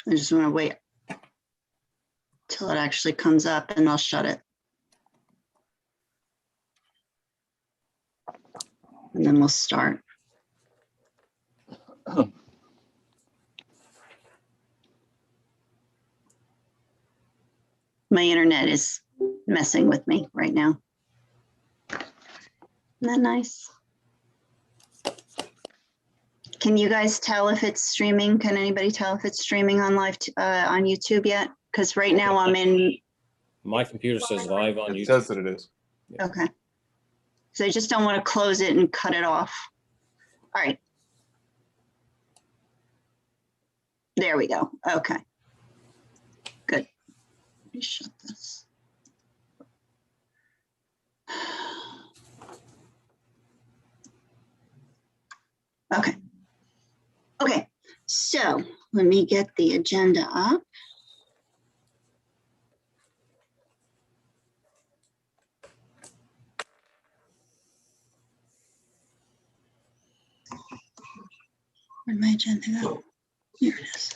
I just want to wait till it actually comes up and I'll shut it. And then we'll start. My internet is messing with me right now. Isn't that nice? Can you guys tell if it's streaming? Can anybody tell if it's streaming on live on YouTube yet? Because right now I'm in. My computer says live on YouTube. It says that it is. Okay. So I just don't want to close it and cut it off. All right. There we go. Okay. Good. Let me shut this. Okay. Okay. So let me get the agenda up. Where'd my agenda go? Here it is.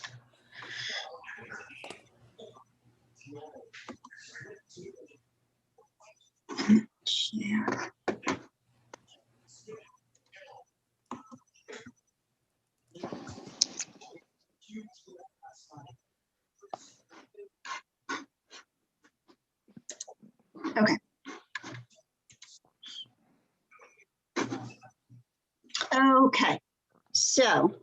Share. Okay. Okay, so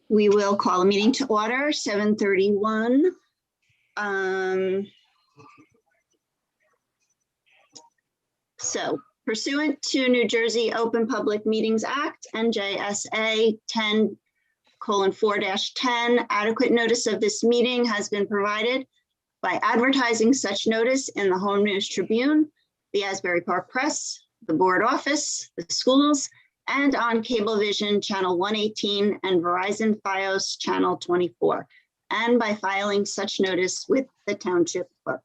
we will call a meeting to order, 7:31. So pursuant to New Jersey Open Public Meetings Act, NJSA 10:4-10, adequate notice of this meeting has been provided by advertising such notice in the Home News Tribune, the Asbury Park Press, the board office, the schools, and on Cablevision Channel 118 and Verizon Fios Channel 24, and by filing such notice with the township clerk.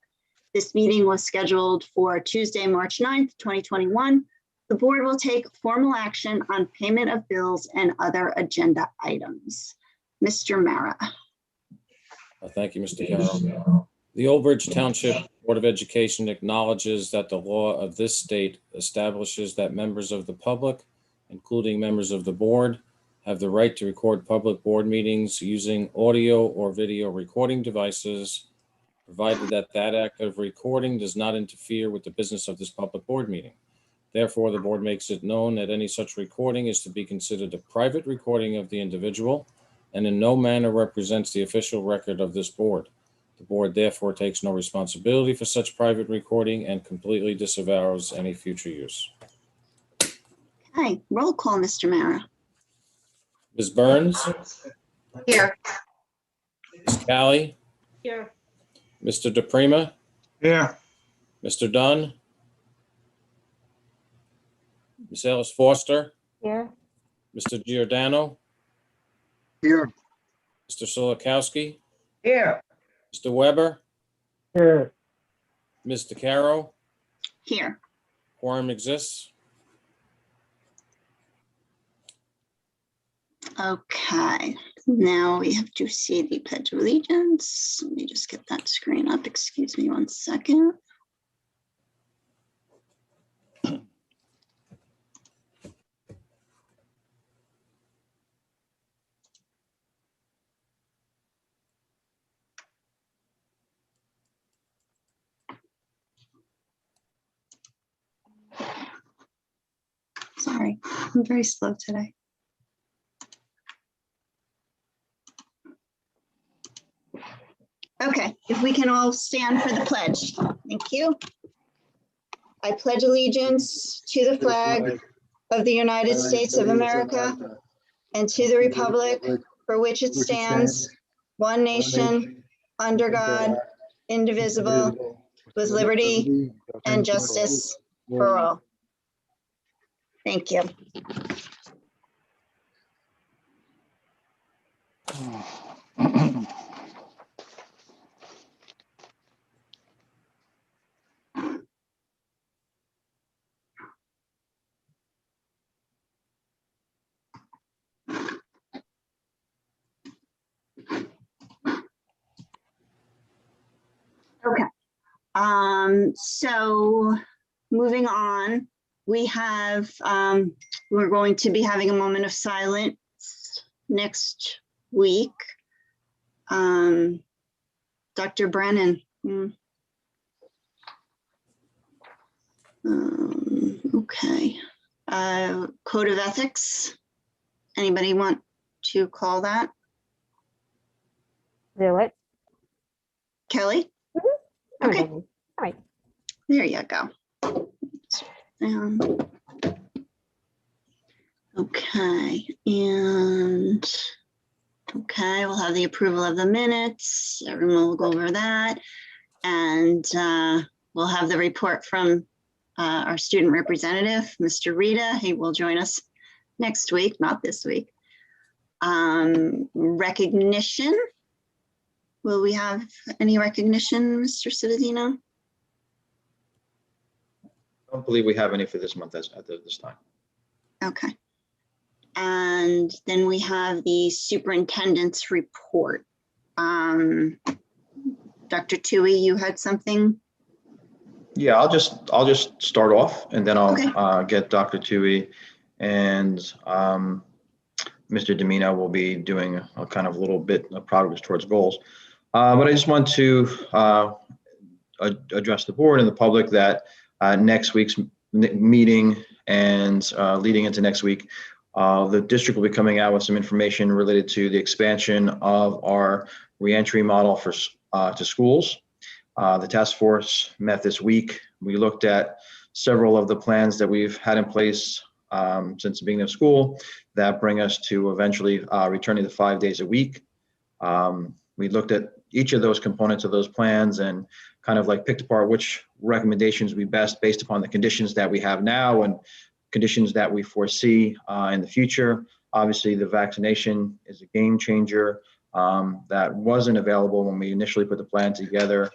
This meeting was scheduled for Tuesday, March 9th, 2021. The board will take formal action on payment of bills and other agenda items. Mr. Mara. Thank you, Mr. Carroll. The Old Bridge Township Board of Education acknowledges that the law of this state establishes that members of the public, including members of the board, have the right to record public board meetings using audio or video recording devices, provided that that act of recording does not interfere with the business of this public board meeting. Therefore, the board makes it known that any such recording is to be considered a private recording of the individual and in no manner represents the official record of this board. The board therefore takes no responsibility for such private recording and completely disavows any future use. Hi, roll call, Mr. Mara. Ms. Burns? Here. Ms. Callie? Here. Mr. DePrima? Here. Mr. Dunn? Ms. Ellis Foster? Here. Mr. Giordano? Here. Mr. Solikowski? Here. Mr. Weber? Here. Ms. DeCaro? Here. Quorum exists. Okay, now we have to see the Pledge of Allegiance. Let me just get that screen up. Excuse me 1 second. Sorry, I'm very slow today. Okay, if we can all stand for the pledge. Thank you. I pledge allegiance to the flag of the United States of America and to the republic for which it stands, one nation, under God, indivisible, with liberty and justice for all. Thank you. So moving on, we have, we're going to be having a moment of silence next week. Dr. Brennan. Okay. Code of ethics. Anybody want to call that? Do it. Kelly? I'm Okay. ready. All right. There you go. Okay, and okay, we'll have the approval of the minutes. Everyone will go over that. And we'll have the report from our student representative, Mr. Rita. He will join us next week, not this week. Recognition. Will we have any recognition, Mr. Cittadino? I don't believe we have any for this month at this time. Okay. And then we have the superintendent's report. Dr. Tui, you had something? Yeah, I'll just start off, and then I'll Okay. get Dr. Tui and Mr. Domino will be doing a kind of little bit of progress towards goals. But I just want to address the board and the public that next week's meeting and leading into next week, the district will be coming out with some information related to the expansion of our reentry model for to schools. The task force met this week. We looked at several of the plans that we've had in place since the beginning of school that bring us to eventually returning to 5 days a week. We looked at each of those components of those plans and kind of like picked apart which recommendations would be best based upon the conditions that we have now and conditions that we foresee in the future. Obviously, the vaccination is a game changer that wasn't available when we initially put the plan together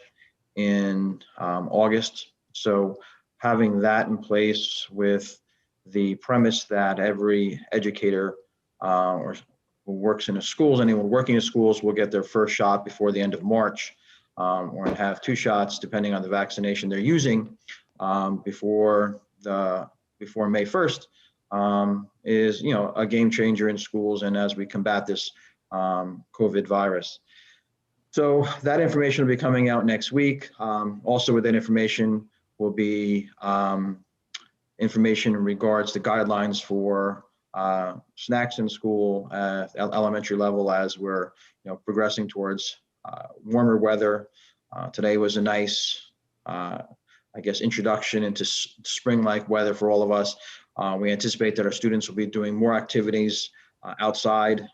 in August. So having that in place with the premise that every educator or who works in the schools, anyone working in schools will get their first shot before the end of March, or have 2 shots depending on the vaccination they're using before May 1st is, a game changer in schools and as we combat this COVID virus. So that information will be coming out next week. Also with that information will be information in regards to guidelines for snacks in school at elementary level as we're progressing towards warmer weather. Today was a nice introduction into spring-like weather for all of us. We anticipate that our students will be doing more activities outside,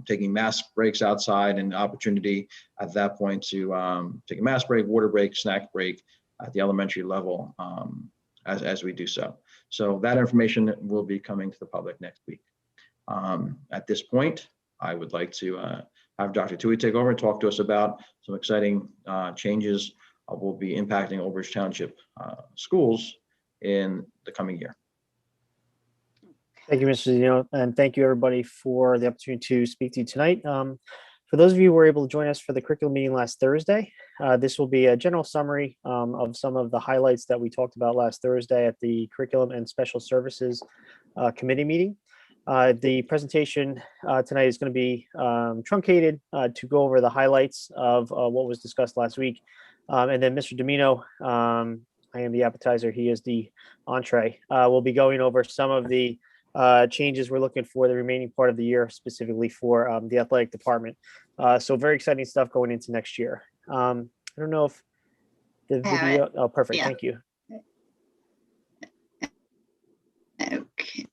taking mask breaks outside, and opportunity at that point to take a mask break, water break, snack break at the elementary level as we do so. So that information will be coming to the public next week. At this point, I would like to have Dr. Tui take over and talk to us about some exciting changes will be impacting Old Bridge Township schools in the coming year. Thank you, Mr. Zeno, and thank you everybody for the opportunity to speak to you tonight. For those of you who were able to join us for the curriculum meeting last Thursday, this will be a general summary of some of the highlights that we talked about last Thursday at the Curriculum and Special Services Committee meeting. The presentation tonight is going to be truncated to go over the highlights of what was discussed last week. And then Mr. Domino, I am the appetizer, he is the entree. We'll be going over some of the changes we're looking for the remaining part of the year, specifically for the athletic department. So very exciting stuff going into next year. I don't know if the video, oh, perfect, Yeah. thank you. Okay.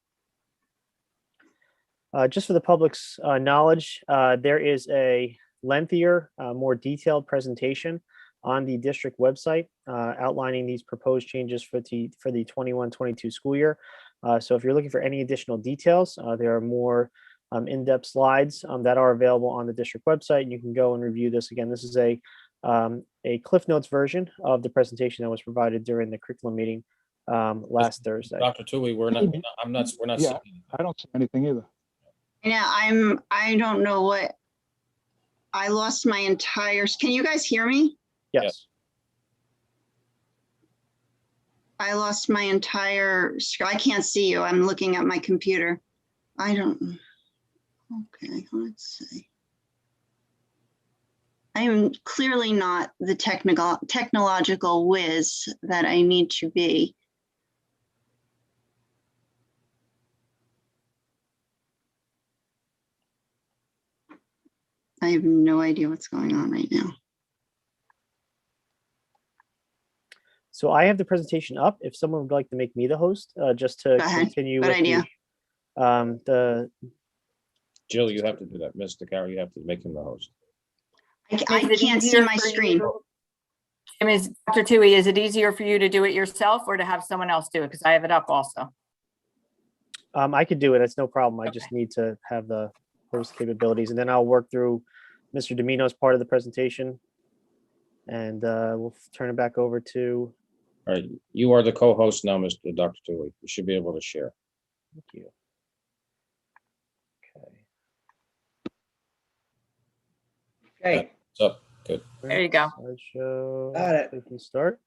Just for the public's knowledge, there is a lengthier, more detailed presentation on the district website outlining these proposed changes for the 21-22 school year. So if you're looking for any additional details, there are more in-depth slides that are available on the district website. You can go and review this. Again, this is a Cliff Notes version of the presentation that was provided during the curriculum meeting last Thursday. Dr. Tui, we're not Yeah, I don't see anything either. Yeah, I don't know what, I lost my entire, can you guys hear me? Yes. I lost my entire, I can't see you. I'm looking at my computer. I don't, okay, let's see. I am clearly not the technological whiz that I need to be. I have no idea what's going on right now. So I have the presentation up. If someone would like to make me the host, just to Go ahead. continue Good with idea. the Jill, you have to do that. Mr. Carey, you have to make him the host. I Is it can't see easier my for screen. you- Jim, is Dr. Tui, is it easier for you to do it yourself or to have someone else do it? Because I have it up also. I could do it. It's no problem. I just need to have the host capabilities, and then I'll work through Mr. Domino's part of the presentation, and we'll turn it back over to. All right, you are the co-host now, Mr. Dr. Tui. You should be able to share. Thank you. Okay. Okay, What's up? Good. There you go. Slideshow. Got it. We can start.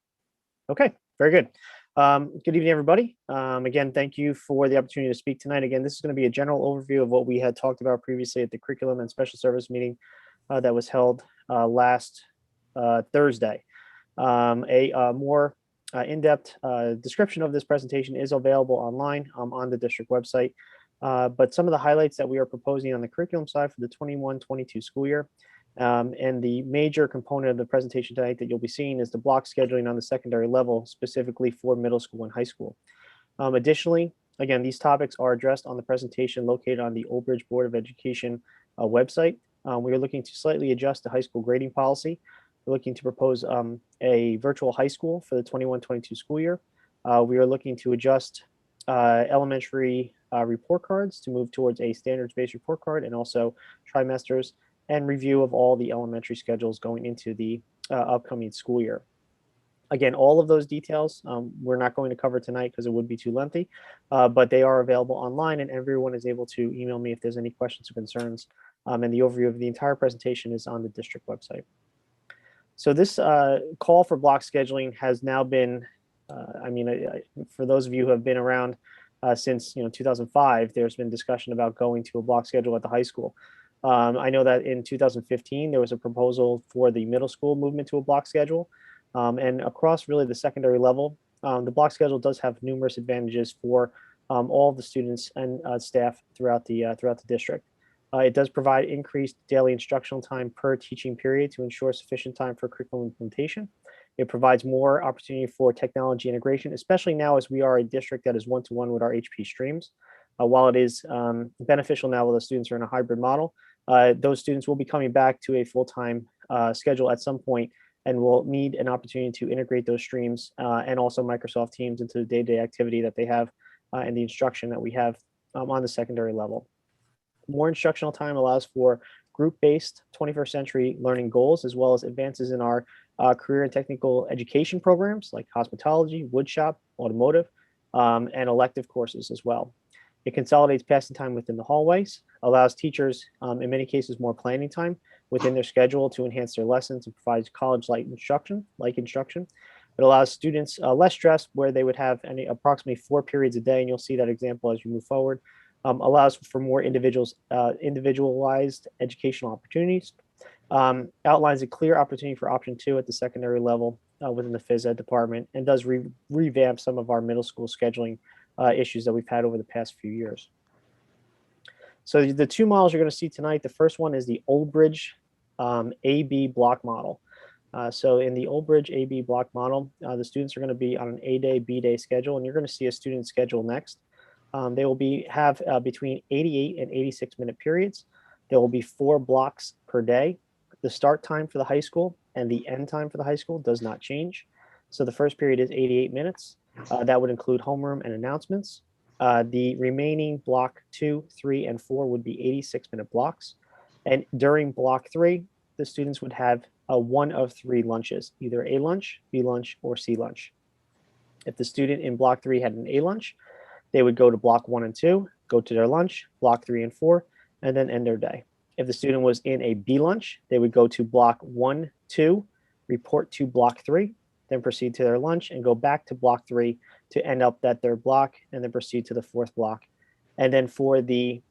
Okay, very good. Good evening, everybody. Again, thank you for the opportunity to speak tonight. Again, this is going to be a general overview of what we had talked about previously at the curriculum and special service meeting that was held last Thursday. A more in-depth description of this presentation is available online on the district website. But some of the highlights that we are proposing on the curriculum side for the 21-22 school year. And the major component of the presentation tonight that you'll be seeing is the block scheduling on the secondary level, specifically for middle school and high school. Additionally, again, these topics are addressed on the presentation located on the Old Bridge Board of Education website. We are looking to slightly adjust the high school grading policy. We're looking to propose a virtual high school for the 21-22 school year. We are looking to adjust elementary report cards to move towards a standards-based report card, and also trimesters and review of all the elementary schedules going into the upcoming school year. Again, all of those details we're not going to cover tonight because it would be too lengthy, but they are available online, and everyone is able to email me if there's any questions or concerns. And the overview of the entire presentation is on the district website. So this call for block scheduling has now been, for those of you who have been around since 2005, there's been discussion about going to a block schedule at the high school. I know that in 2015, there was a proposal for the middle school movement to a block schedule. And across really the secondary level, the block schedule does have numerous advantages for all of the students and staff throughout the district. It does provide increased daily instructional time per teaching period to ensure sufficient time for curriculum implementation. It provides more opportunity for technology integration, especially now as we are a district that is one-to-one with our HP streams. While it is beneficial now while the students are in a hybrid model, those students will be coming back to a full-time schedule at some point and will need an opportunity to integrate those streams and also Microsoft Teams into the day-to-day activity that they have and the instruction that we have on the secondary level. More instructional time allows for group-based 21st century learning goals, as well as advances in our career and technical education programs like hospitality, woodshop, automotive, and elective courses as well. It consolidates passing time within the hallways, allows teachers, in many cases, more planning time within their schedule to enhance their lessons and provides college-like instruction. It allows students less stress, where they would have approximately 4 periods a day, and you'll see that example as you move forward. Allows for more individualized educational opportunities. Outlines a clear opportunity for option 2 at the secondary level within the phys ed department, and does revamp some of our middle school scheduling issues that we've had over the past few years. So the 2 models you're going to see tonight, the first one is the Old Bridge AB block model. So in the Old Bridge AB block model, the students are going to be on an A-day, B-day schedule, and you're going to see a student schedule next. They will have between 88 and 86-minute periods. There will be 4 blocks per day. The start time for the high school and the end time for the high school does not change. So the first period is 88 minutes. That would include homeroom and announcements. The remaining block 2, 3, and 4 would be 86-minute blocks. And during block 3, the students would have one of 3 lunches, either A lunch, B lunch, or C lunch. If the student in block 3 had an A lunch, they would go to block 1 and 2, go to their lunch, block 3 and 4, and then end their day. If the student was in a B lunch, they would go to block 1, 2, report to block 3, then proceed to their lunch and go back to block 3 to end up that third block and then proceed to the fourth block. And then for the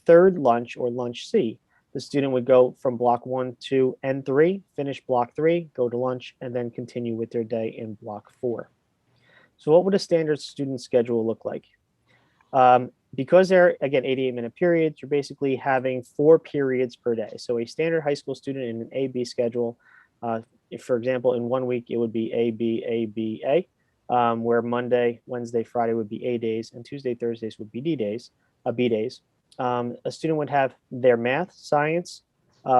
third lunch or lunch C, the student would go from block 1, 2, and 3, finish block 3, go to lunch, and then continue with their day in block 4. So what would a standard student schedule look like? Because they're, again, 88-minute periods, you're basically having 4 periods per day. So a standard high school student in an A-B schedule, if, for example, in 1 week, it would be A, B, A, B, A, where Monday, Wednesday, Friday would be A days, and Tuesday, Thursdays would be B days. A student would have their math, science,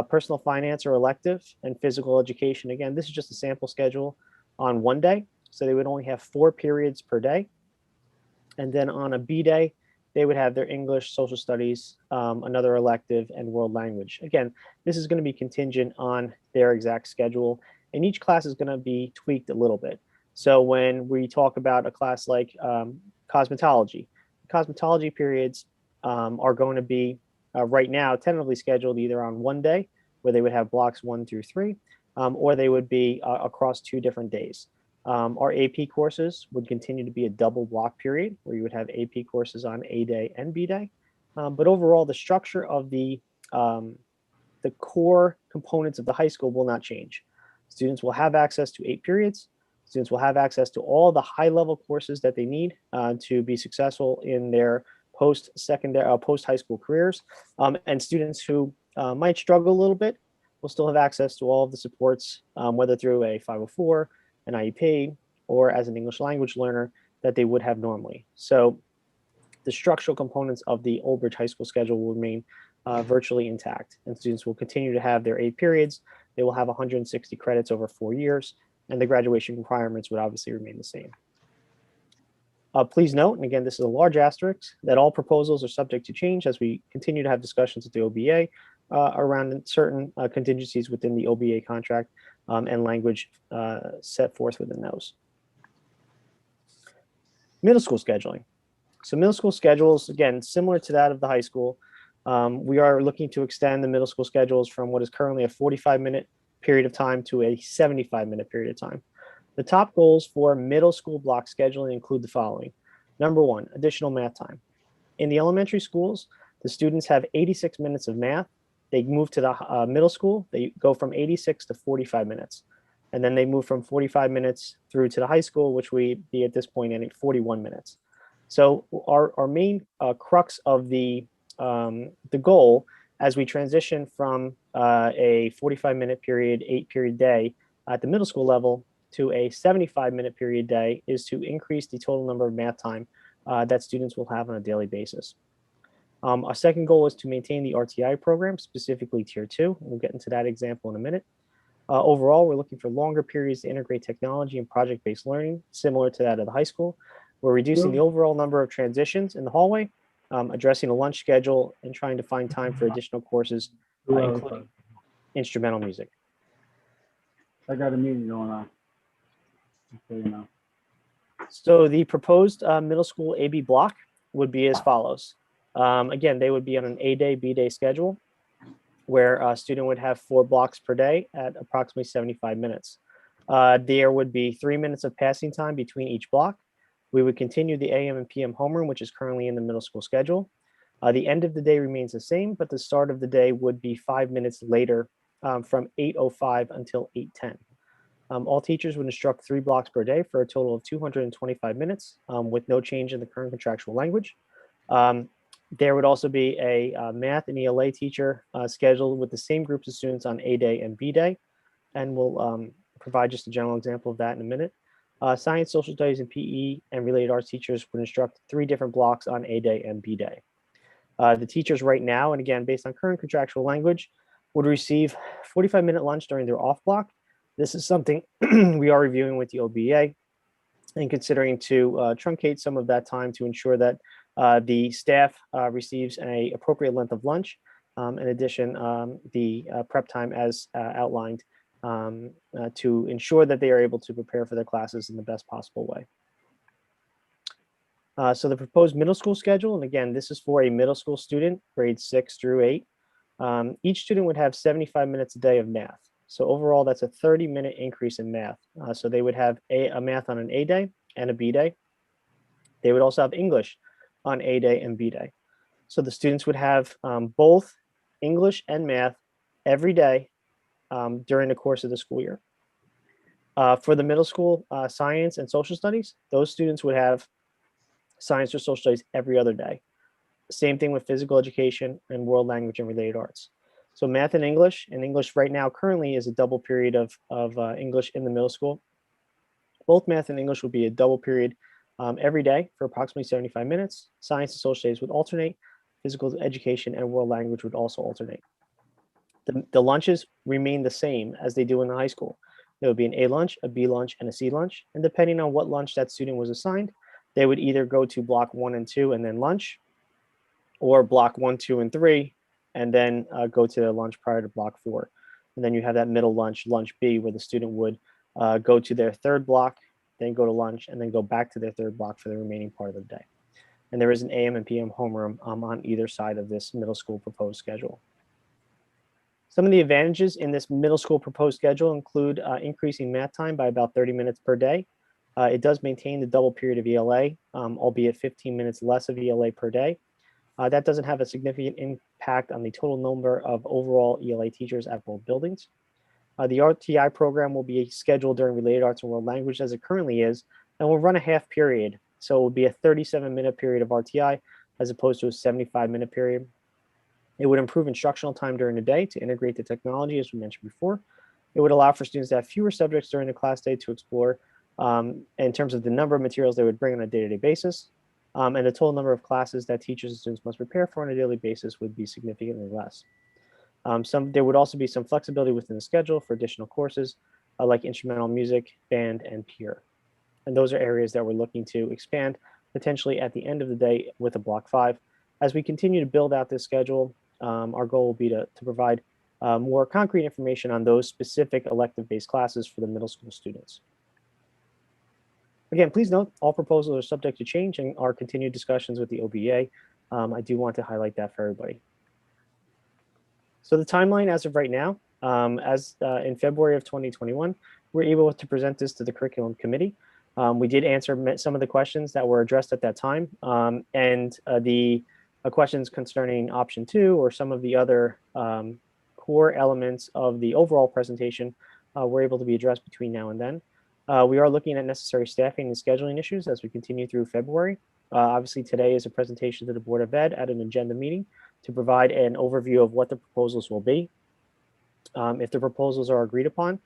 personal finance or elective, and physical education. Again, this is just a sample schedule on one day. So they would only have 4 periods per day. And then on a B day, they would have their English, social studies, another elective, and world language. Again, this is going to be contingent on their exact schedule, and each class is going to be tweaked a little bit. So when we talk about a class like cosmetology periods are going to be right now tentatively scheduled either on one day, where they would have blocks 1 through 3, or they would be across 2 different days. Our AP courses would continue to be a double block period where you would have AP courses on A day and B day. But overall, the structure of the core components of the high school will not change. Students will have access to 8 periods. Students will have access to all the high level courses that they need to be successful in their post-high school careers. And students who might struggle a little bit will still have access to all of the supports, whether through a 504, an IEP, or as an English language learner that they would have normally. So the structural components of the Old Bridge High School schedule will remain virtually intact, and students will continue to have their 8 periods. They will have 160 credits over 4 years, and the graduation requirements would obviously remain the same. Please note, and again, this is a large asterisk, that all proposals are subject to change as we continue to have discussions with the OBA around certain contingencies within the OBA contract and language set forth within those. Middle school scheduling. So middle school schedules, again, similar to that of the high school. We are looking to extend the middle school schedules from what is currently a 45-minute period of time to a 75-minute period of time. The top goals for middle school block scheduling include the following. Number 1, additional math time. In the elementary schools, the students have 86 minutes of math. They move to the middle school, they go from 86 to 45 minutes. And then they move from 45 minutes through to the high school, which we be at this point in 41 minutes. So our main crux of the goal as we transition from a 45-minute period, 8-period day at the middle school level to a 75-minute period day is to increase the total number of math time that students will have on a daily basis. Our second goal is to maintain the RTI program, specifically Tier 2. We'll get into that example in a minute. Overall, we're looking for longer periods to integrate technology and project-based learning, similar to that of the high school. We're reducing the overall number of transitions in the hallway, addressing a lunch schedule, and trying to find time for additional courses, including instrumental music. I got a meeting going on. So you know. So the proposed middle school AB block would be as follows. Again, they would be on an A day, B day schedule, where a student would have 4 blocks per day at approximately 75 minutes. There would be 3 minutes of passing time between each block. We would continue the AM and PM homeroom, which is currently in the middle school schedule. The end of the day remains the same, but the start of the day would be 5 minutes later from 8:05 until 8:10. All teachers would instruct 3 blocks per day for a total of 225 minutes with no change in the current contractual language. There would also be a math and ELA teacher scheduled with the same groups of students on A day and B day, and we'll provide just a general example of that in a minute. Science, social studies, and PE and related arts teachers would instruct 3 different blocks on A day and B day. The teachers right now, and again, based on current contractual language, would receive 45-minute lunch during their off block. This is something we are reviewing with the OBA and considering to truncate some of that time to ensure that the staff receives an appropriate length of lunch. In addition, the prep time as outlined to ensure that they are able to prepare for their classes in the best possible way. So the proposed middle school schedule, and again, this is for a middle school student, grades 6 through 8. Each student would have 75 minutes a day of math. So overall, that's a 30-minute increase in math. So they would have a math on an A day and a B day. They would also have English on A day and B day. So the students would have both English and math every day during the course of the school year. For the middle school science and social studies, those students would have science or social studies every other day. Same thing with physical education and world language and related arts. So math and English right now currently is a double period of English in the middle school. Both math and English would be a double period every day for approximately 75 minutes. Science and social studies would alternate. Physical education and world language would also alternate. The lunches remain the same as they do in the high school. There would be an A lunch, a B lunch, and a C lunch. And depending on what lunch that student was assigned, they would either go to block 1 and 2 and then lunch, or block 1, 2, and 3, and then go to their lunch prior to block 4. And then you have that middle lunch, lunch B, where the student would go to their third block, then go to lunch, and then go back to their third block for the remaining part of the day. And there is an AM and PM homeroom on either side of this middle school proposed schedule. Some of the advantages in this middle school proposed schedule include increasing math time by about 30 minutes per day. It does maintain the double period of ELA, albeit 15 minutes less of ELA per day. That doesn't have a significant impact on the total number of overall ELA teachers at both buildings. The RTI program will be scheduled during related arts and world language as it currently is, and will run a half period. So it will be a 37-minute period of RTI as opposed to a 75-minute period. It would improve instructional time during the day to integrate the technology, as we mentioned before. It would allow for students to have fewer subjects during the class day to explore in terms of the number of materials they would bring on a day-to-day basis. And the total number of classes that teachers and students must prepare for on a daily basis would be significantly less. There would also be some flexibility within the schedule for additional courses like instrumental music, band, and peer. And those are areas that we're looking to expand potentially at the end of the day with a block 5. As we continue to build out this schedule, our goal will be to provide more concrete information on those specific elective-based classes for the middle school students. Again, please note all proposals are subject to change and our continued discussions with the OBA. I do want to highlight that for everybody. So the timeline as of right now, in February of 2021, we're able to present this to the curriculum committee. We did answer some of the questions that were addressed at that time, and the questions concerning option 2 or some of the other core elements of the overall presentation were able to be addressed between now and then. We are looking at necessary staffing and scheduling issues as we continue through February. Obviously, today is a presentation to the Board of Ed at an agenda meeting to provide an overview of what the proposals will be. If the proposals are agreed upon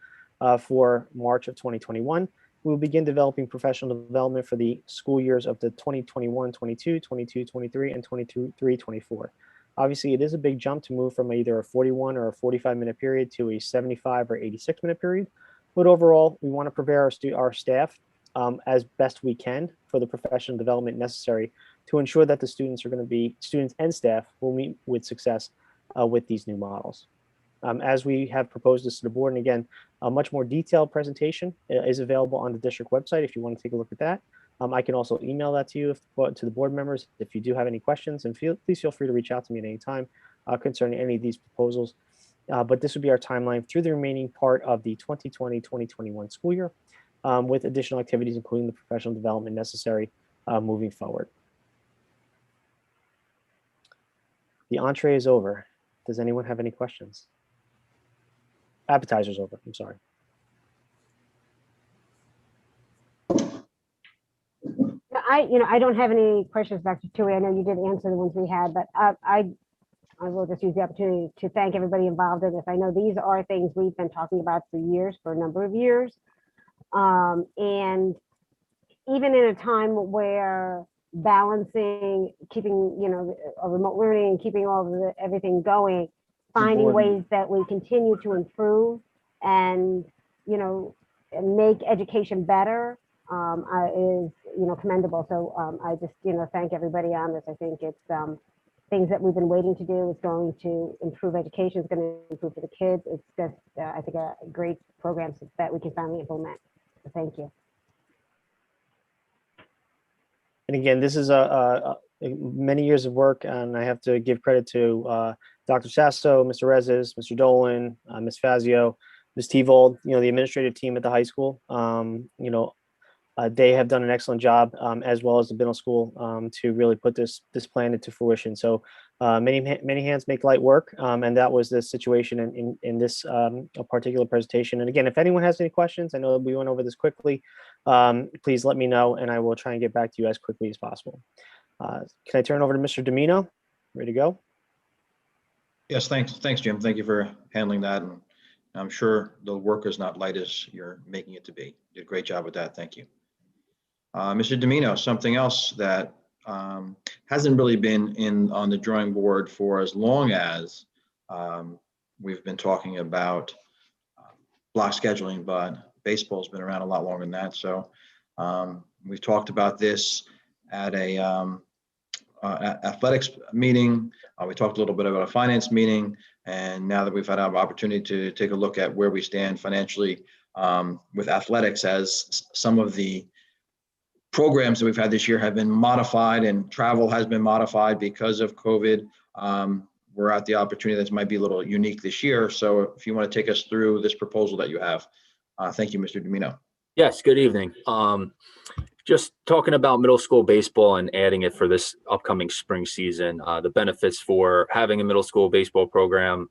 for March of 2021, we will begin developing professional development for the school years of the 2021-22, 22-23, and 22-24. Obviously, it is a big jump to move from either a 41 or a 45-minute period to a 75 or 86-minute period. But overall, we want to prepare our staff as best we can for the professional development necessary to ensure that the students and staff will meet with success with these new models. As we have proposed this to the board, and again, a much more detailed presentation is available on the district website if you want to take a look at that. I can also email that to you, to the board members, if you do have any questions, and please feel free to reach out to me at any time concerning any of these proposals. But this would be our timeline through the remaining part of the 2020-2021 school year with additional activities, including the professional development necessary moving forward. The entree is over. Does anyone have any questions? Appetizer's over, I'm sorry. I don't have any questions, Dr. Tui. I know you did answer the ones we had, but I will just use the opportunity to thank everybody involved in this. I know these are things we've been talking about for years, for a number of years. And even in a time where balancing, keeping, a remote learning and keeping everything going, finding ways that we continue to improve and, make education better is, commendable. So I just, thank everybody on this. I think it's things that we've been waiting to do. Is going to improve education. It's going to improve for the kids. It's just, I think, a great program that we can finally implement. So thank you. And again, this is many years of work, and I have to give credit to Dr. Sasso, Mr. Rezes, Mr. Dolan, Ms. Fazio, Ms. Tevold, the administrative team at the high school. They have done an excellent job, as well as the middle school, to really put this plan into fruition. So many hands make light work, and that was the situation in this particular presentation. And again, if anyone has any questions, I know we went over this quickly, please let me know, and I will try and get back to you as quickly as possible. Can I turn over to Mr. Domino? Ready to go? Yes, thanks, Jim. Thank you for handling that. And I'm sure the work is not light as you're making it to be. You did a great job with that. Thank you. Mr. Domino, something else that hasn't really been on the drawing board for as long as we've been talking about block scheduling, but baseball's been around a lot longer than that. So we've talked about this at a athletics meeting. We talked a little bit about a finance meeting, and now that we've had an opportunity to take a look at where we stand financially with athletics, as some of the programs that we've had this year have been modified and travel has been modified because of COVID. We're at the opportunity that might be a little unique this year. So if you want to take us through this proposal that you have. Thank you, Mr. Domino. Yes, good evening. Just talking about middle school baseball and adding it for this upcoming spring season, the benefits for having a middle school baseball program.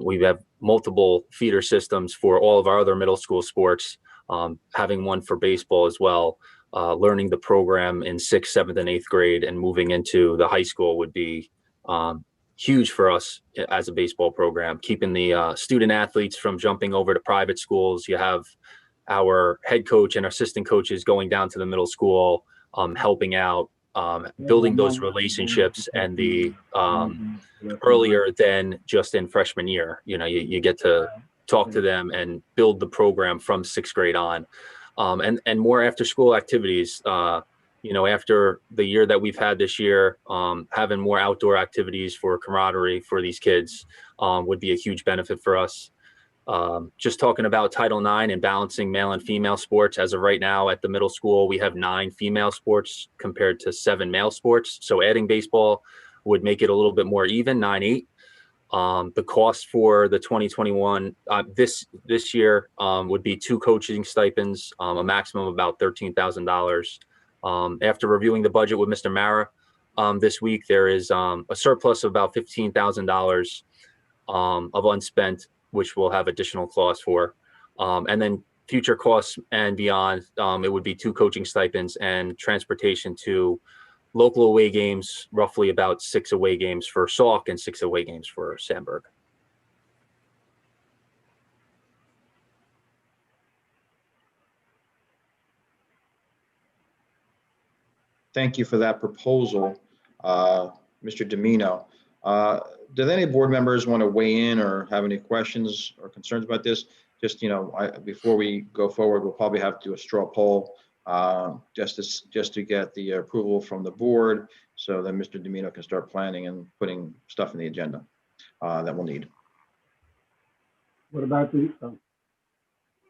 We have multiple feeder systems for all of our other middle school sports, having one for baseball as well. Learning the program in 6th, 7th, and 8th grade and moving into the high school would be huge for us as a baseball program, keeping the student athletes from jumping over to private schools. You have our head coach and assistant coaches going down to the middle school, helping out, building those relationships, and the earlier than just in freshman year. You get to talk to them and build the program from 6th grade on. And more after school activities, after the year that we've had this year, having more outdoor activities for camaraderie for these kids would be a huge benefit for us. Just talking about Title IX and balancing male and female sports. As of right now at the middle school, we have 9 female sports compared to 7 male sports. So adding baseball would make it a little bit more even, 9-8. The cost for the 2021 this year would be 2 coaching stipends, a maximum of about $13,000. After reviewing the budget with Mr. Mara this week, there is a surplus of about $15,000 of unspent, which we'll have additional costs for. And then future costs and beyond, it would be 2 coaching stipends and transportation to local away games, roughly about 6 away games for Sauk and 6 away games for Sandburg. Thank you for that proposal, Mr. Domino. Do any board members want to weigh in or have any questions or concerns about this? Just, before we go forward, we'll probably have to do a straw poll just to get the approval from the board, so that Mr. Domino can start planning and putting stuff in the agenda that we'll need. What about the?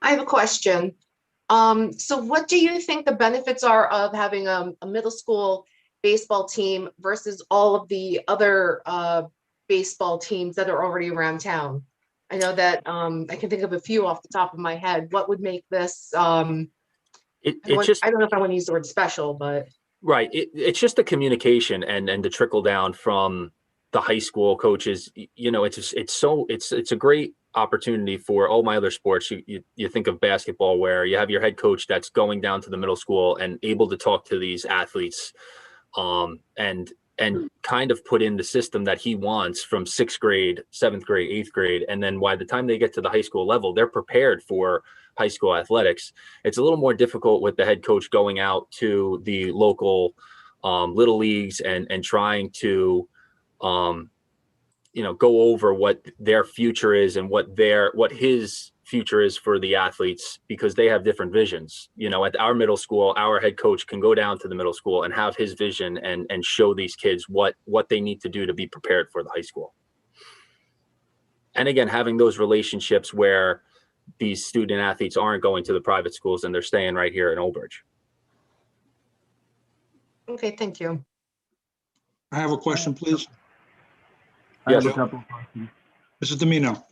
I have a question. So what do you think the benefits are of having a middle school baseball team versus all of the other baseball teams that are already around town? I know that I can think of a few off the top of my head. What would make this? I don't know if I want to use the word special, but right. It's just the communication and the trickle down from the high school coaches. It's a great opportunity for all my other sports. You think of basketball, where you have your head coach that's going down to the middle school and able to talk to these athletes, and kind of put in the system that he wants from 6th grade, 7th grade, 8th grade. And then by the time they get to the high school level, they're prepared for high school athletics. It's a little more difficult with the head coach going out to the local little leagues and trying to go over what their future is and what his future is for the athletes, because they have different visions. At our middle school, our head coach can go down to the middle school and have his vision and show these kids what they need to do to be prepared for the high school. And again, having those relationships where these student athletes aren't going to the private schools and they're staying right here in Old Bridge. okay, thank you. I have a question, please. I have Yes. a couple of questions. Mrs. Domino.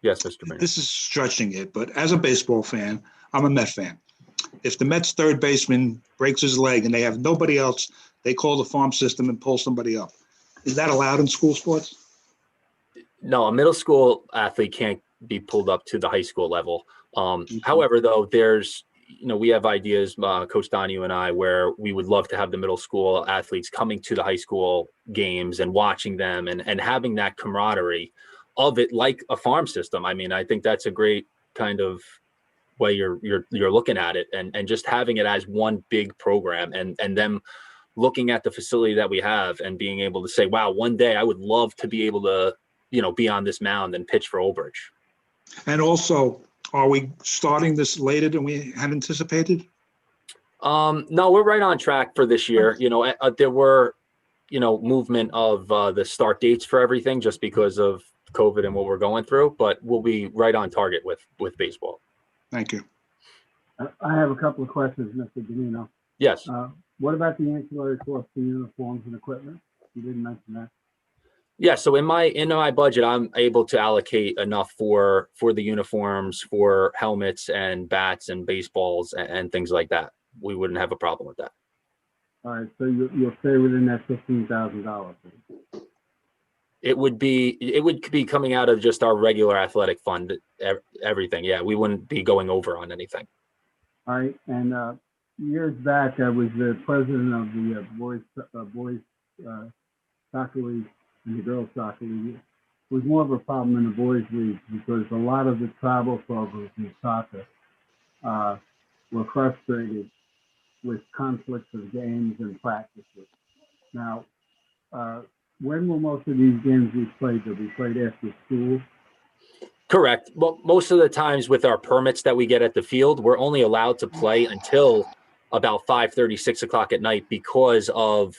Yes, Mr. Brino. This is stretching it, but as a baseball fan, I'm a Met fan. If the Mets third baseman breaks his leg and they have nobody else, they call the farm system and pull somebody up. Is that allowed in school sports? No, a middle school athlete can't be pulled up to the high school level. However, though, there's, we have ideas, Coach Donahue and I, where we would love to have the middle school athletes coming to the high school games and watching them and having that camaraderie of it like a farm system. I mean, I think that's a great kind of way you're looking at it, and just having it as one big program, and them looking at the facility that we have and being able to say, wow, one day I would love to be able to, be on this mound and pitch for Old Bridge. And also, are we starting this later than we had anticipated? No, we're right on track for this year. There were, movement of the start dates for everything just because of COVID and what we're going through, but we'll be right on target with baseball. Thank you. I have a couple of questions, Mr. Domino. Yes. What about the ancillary cost for uniforms and equipment? You didn't mention that. Yeah, so in my budget, I'm able to allocate enough for the uniforms, for helmets and bats and baseballs and things like that. We wouldn't have a problem with that. All right, so you'll stay within that $15,000. It would be coming out of just our regular athletic fund, everything. Yeah, we wouldn't be going over on anything. All right, and years back, I was the president of the boys soccer league and the girls soccer league. It was more of a problem in the boys league because a lot of the travel programs in soccer were frustrated with conflicts of games and practices. Now, when will most of these games be played? They'll be played after school? Correct. Well, most of the times with our permits that we get at the field, we're only allowed to play until about 5:30, 6 o'clock at night because of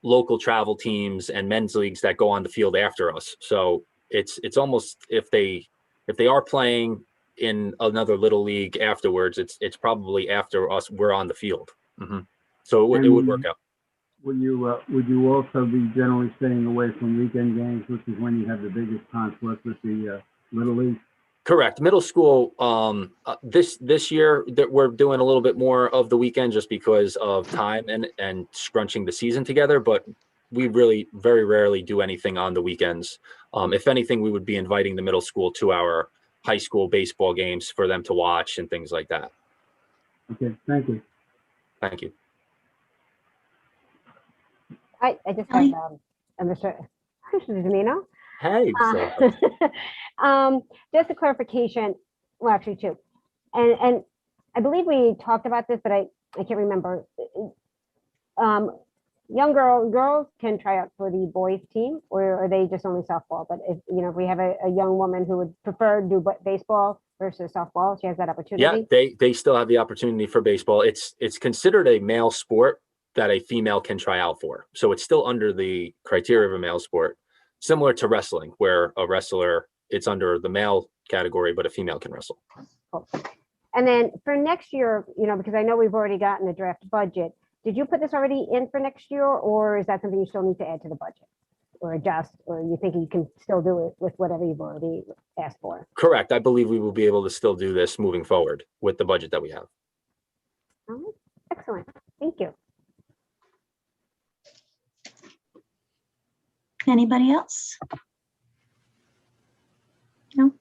local travel teams and men's leagues that go on the field after us. So it's almost, if they are playing in another little league afterwards, it's probably after us, we're on the field. Mm-hmm. So it would work out. Would you also be generally staying away from weekend games, which is when you have the biggest conflict with the little league? Correct. Middle school, this year that we're doing a little bit more of the weekend just because of time and scrunching the season together, but we really very rarely do anything on the weekends. If anything, we would be inviting the middle school to our high school baseball games for them to watch and things like that. Okay, thank you. Thank you. I just have Mr. Domino. Hey. Just a clarification, well, actually two. And I believe we talked about this, but I can't remember. Young girls can try out for the boys team, or are they just only softball? But if we have a young woman who would prefer to do baseball versus softball, she has that opportunity. Yeah, they still have the opportunity for baseball. It's considered a male sport that a female can try out for. So it's still under the criteria of a male sport, similar to wrestling, where a wrestler, it's under the male category, but a female can wrestle. Cool. And then for next year, because I know we've already gotten a draft budget, did you put this already in for next year, or is that something you still need to add to the budget or adjust, or you think you can still do it with whatever you've already asked for? Correct. I believe we will be able to still do this moving forward with the budget that we have. All right. Excellent. Thank you. Anybody else? No?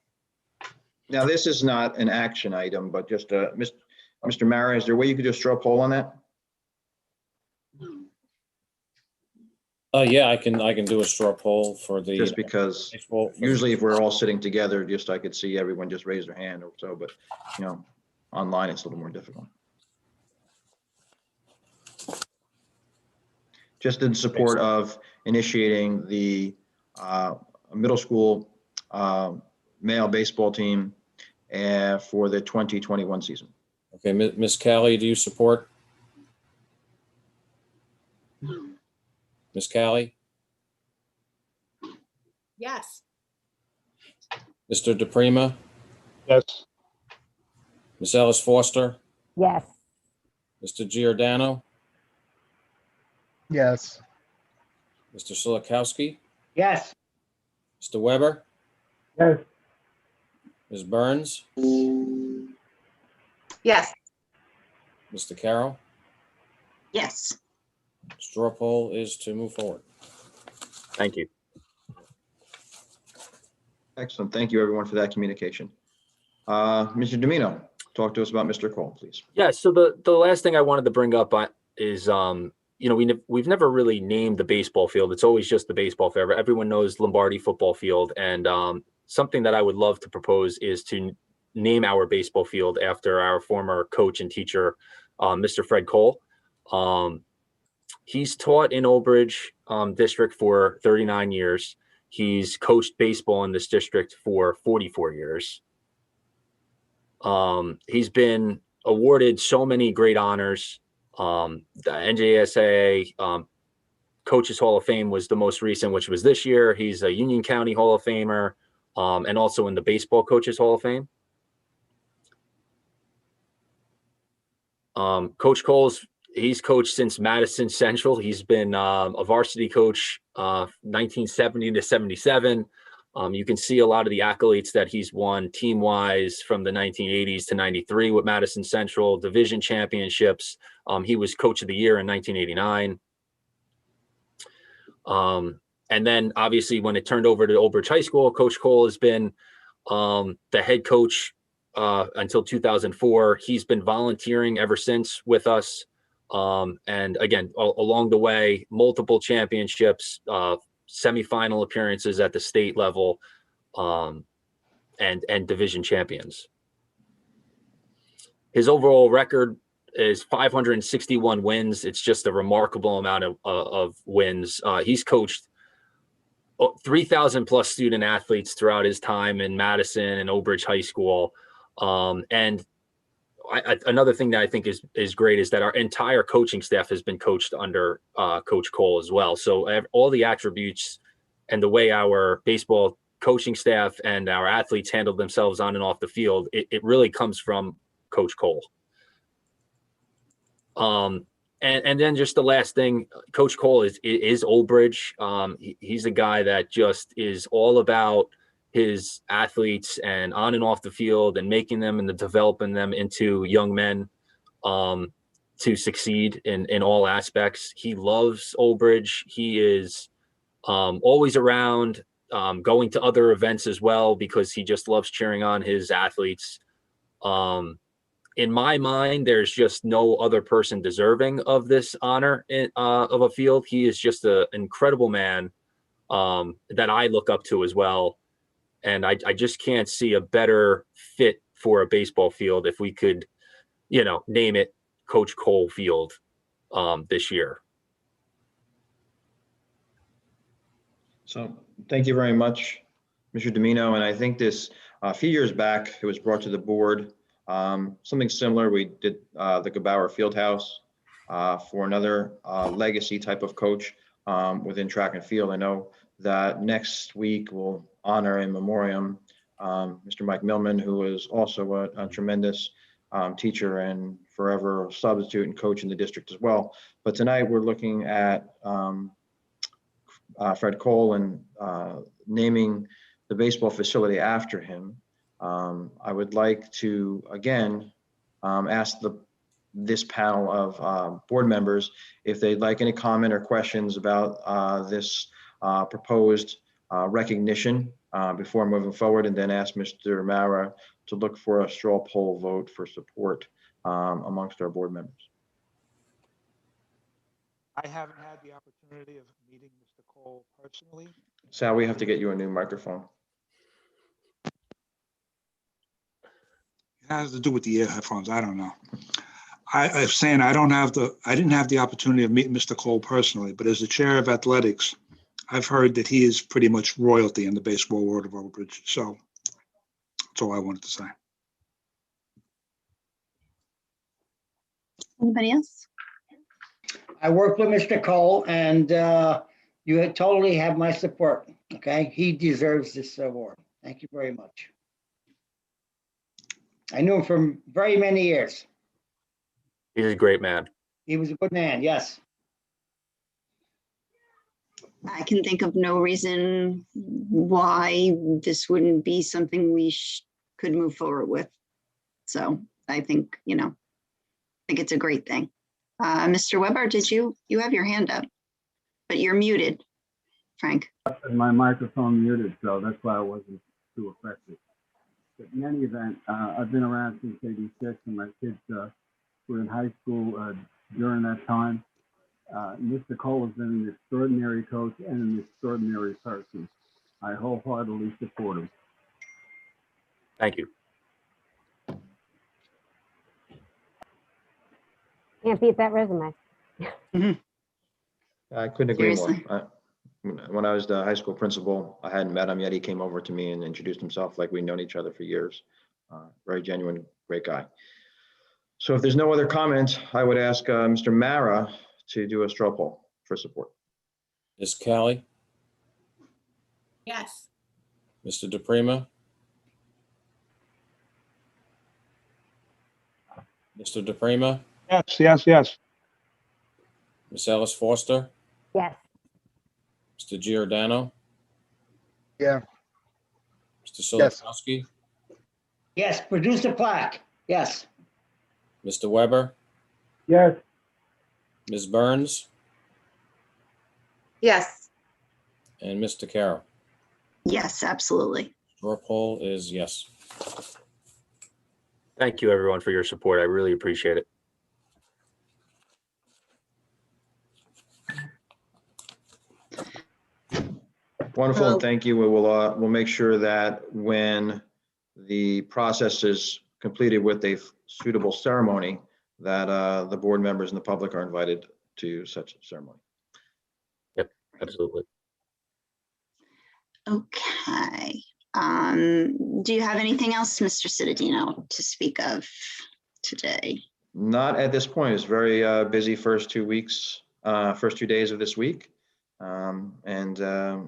Now, this is not an action item, but just Mr. Mara, is there a way you could do a straw poll on that? Yeah, I can do a straw poll for the. Just because usually if we're all sitting together, just I could see everyone just raise their hand or so, but online it's a little more difficult. Just in support of initiating the middle school male baseball team for the 2021 season. Okay, Ms. Callie, do you support? Ms. Callie? Yes. Mr. DePrima? Yes. Ms. Ellis Foster? Yes. Mr. Giordano? Yes. Mr. Silikowski? Yes. Mr. Weber? Yes. Ms. Burns, Yes. Mr. Carroll. Yes. Straw poll is to move forward. Thank you. Excellent. Thank you, everyone, for that communication. Mr. Domino, talk to us about Mr. Cole, please. Yeah, so the last thing I wanted to bring up is, we've never really named the baseball field. It's always just the baseball field. Everyone knows Lombardi football field. And something that I would love to propose is to name our baseball field after our former coach and teacher, Mr. Fred Cole. He's taught in Old Bridge district for 39 years. He's coached baseball in this district for 44 years. He's been awarded so many great honors. The NJSAA Coaches Hall of Fame was the most recent, which was this year. He's a Union County Hall of Famer, and also in the Baseball Coaches Hall of Fame. Coach Cole's, he's coached since Madison Central. He's been a varsity coach 1970 to 77. You can see a lot of the accolades that he's won team-wise from the 1980s to 93 with Madison Central, division championships. He was coach of the year in 1989. And then obviously when it turned over to Old Bridge High School, Coach Cole has been the head coach until 2004. He's been volunteering ever since with us. And again, along the way, multiple championships, semifinal appearances at the state level, and division champions. His overall record is 561 wins. It's just a remarkable amount of wins. He's coached 3,000 plus student athletes throughout his time in Madison and Old Bridge High School. And another thing that I think is great is that our entire coaching staff has been coached under Coach Cole as well. So all the attributes and the way our baseball coaching staff and our athletes handle themselves on and off the field, it really comes from Coach Cole. And then just the last thing, Coach Cole is Old Bridge. He's a guy that just is all about his athletes and on and off the field and making them and developing them into young men to succeed in all aspects. He loves Old Bridge. He is always around, going to other events as well because he just loves cheering on his athletes. In my mind, there's just no other person deserving of this honor of a field. He is just an incredible man that I look up to as well. And I just can't see a better fit for a baseball field if we could, name it Coach Cole Field this year. So thank you very much, Mr. Domino. And I think this, a few years back, it was brought to the board. Something similar, we did the Gebauer Fieldhouse for another legacy type of coach within track and field. I know that next week we'll honor in memoriam Mr. Mike Millman, who was also a tremendous teacher and forever substitute and coach in the district as well. But tonight we're looking at Fred Cole and naming the baseball facility after him. I would like to, again, ask this panel of board members if they'd like any comment or questions about this proposed recognition before moving forward, and then ask Mr. Mara to look for a straw poll vote for support amongst our board members. I haven't had the opportunity of meeting Mr. Cole personally. Sal, we have to get you a new microphone. It has to do with the earphones. I don't know. I'm saying I didn't have the opportunity of meeting Mr. Cole personally, but as the chair of athletics, I've heard that he is pretty much royalty in the baseball world of Old Bridge. So that's all I wanted to say. Anybody else? I work with Mr. Cole, and you totally have my support. Okay, he deserves this award. Thank you very much. I knew him for very many years. He's a great man. He was a good man, yes. I can think of no reason why this wouldn't be something we could move forward with. So I think, I think it's a great thing. Mr. Weber, you have your hand up, but you're muted, Frank. My microphone muted, so that's why I wasn't too effective. But in any event, I've been around since '86, and my kids were in high school during that time. Mr. Cole has been an extraordinary coach and an extraordinary person. I wholeheartedly support him. Thank you. Can't beat that resume. I couldn't agree Seriously. more. When I was the high school principal, I hadn't met him yet. He came over to me and introduced himself like we'd known each other for years. Very genuine, great guy. So if there's no other comments, I would ask Mr. Mara to do a straw poll for support. Ms. Callie, Yes. Mr. DePrima, Mr. DePrima, Yes. Ms. Ellis Foster, Yes. Mr. Giordano, Yeah. Mr. Yes. Solakowski, Yes, produce a plaque. Yes. Mr. Weber, Yes. Ms. Burns, Yes. and Mr. Carroll. Yes, absolutely. Straw poll is yes. Thank you, everyone, for your support. I really appreciate it. Wonderful, and thank you. We'll make sure that when the process is completed with a suitable ceremony, that the board members and the public are invited to such a ceremony. Yep, absolutely. Okay. Do you have anything else, Mr. Cittadino, to speak of today? Not at this point. It's very busy first 2 weeks, first 2 days of this week. And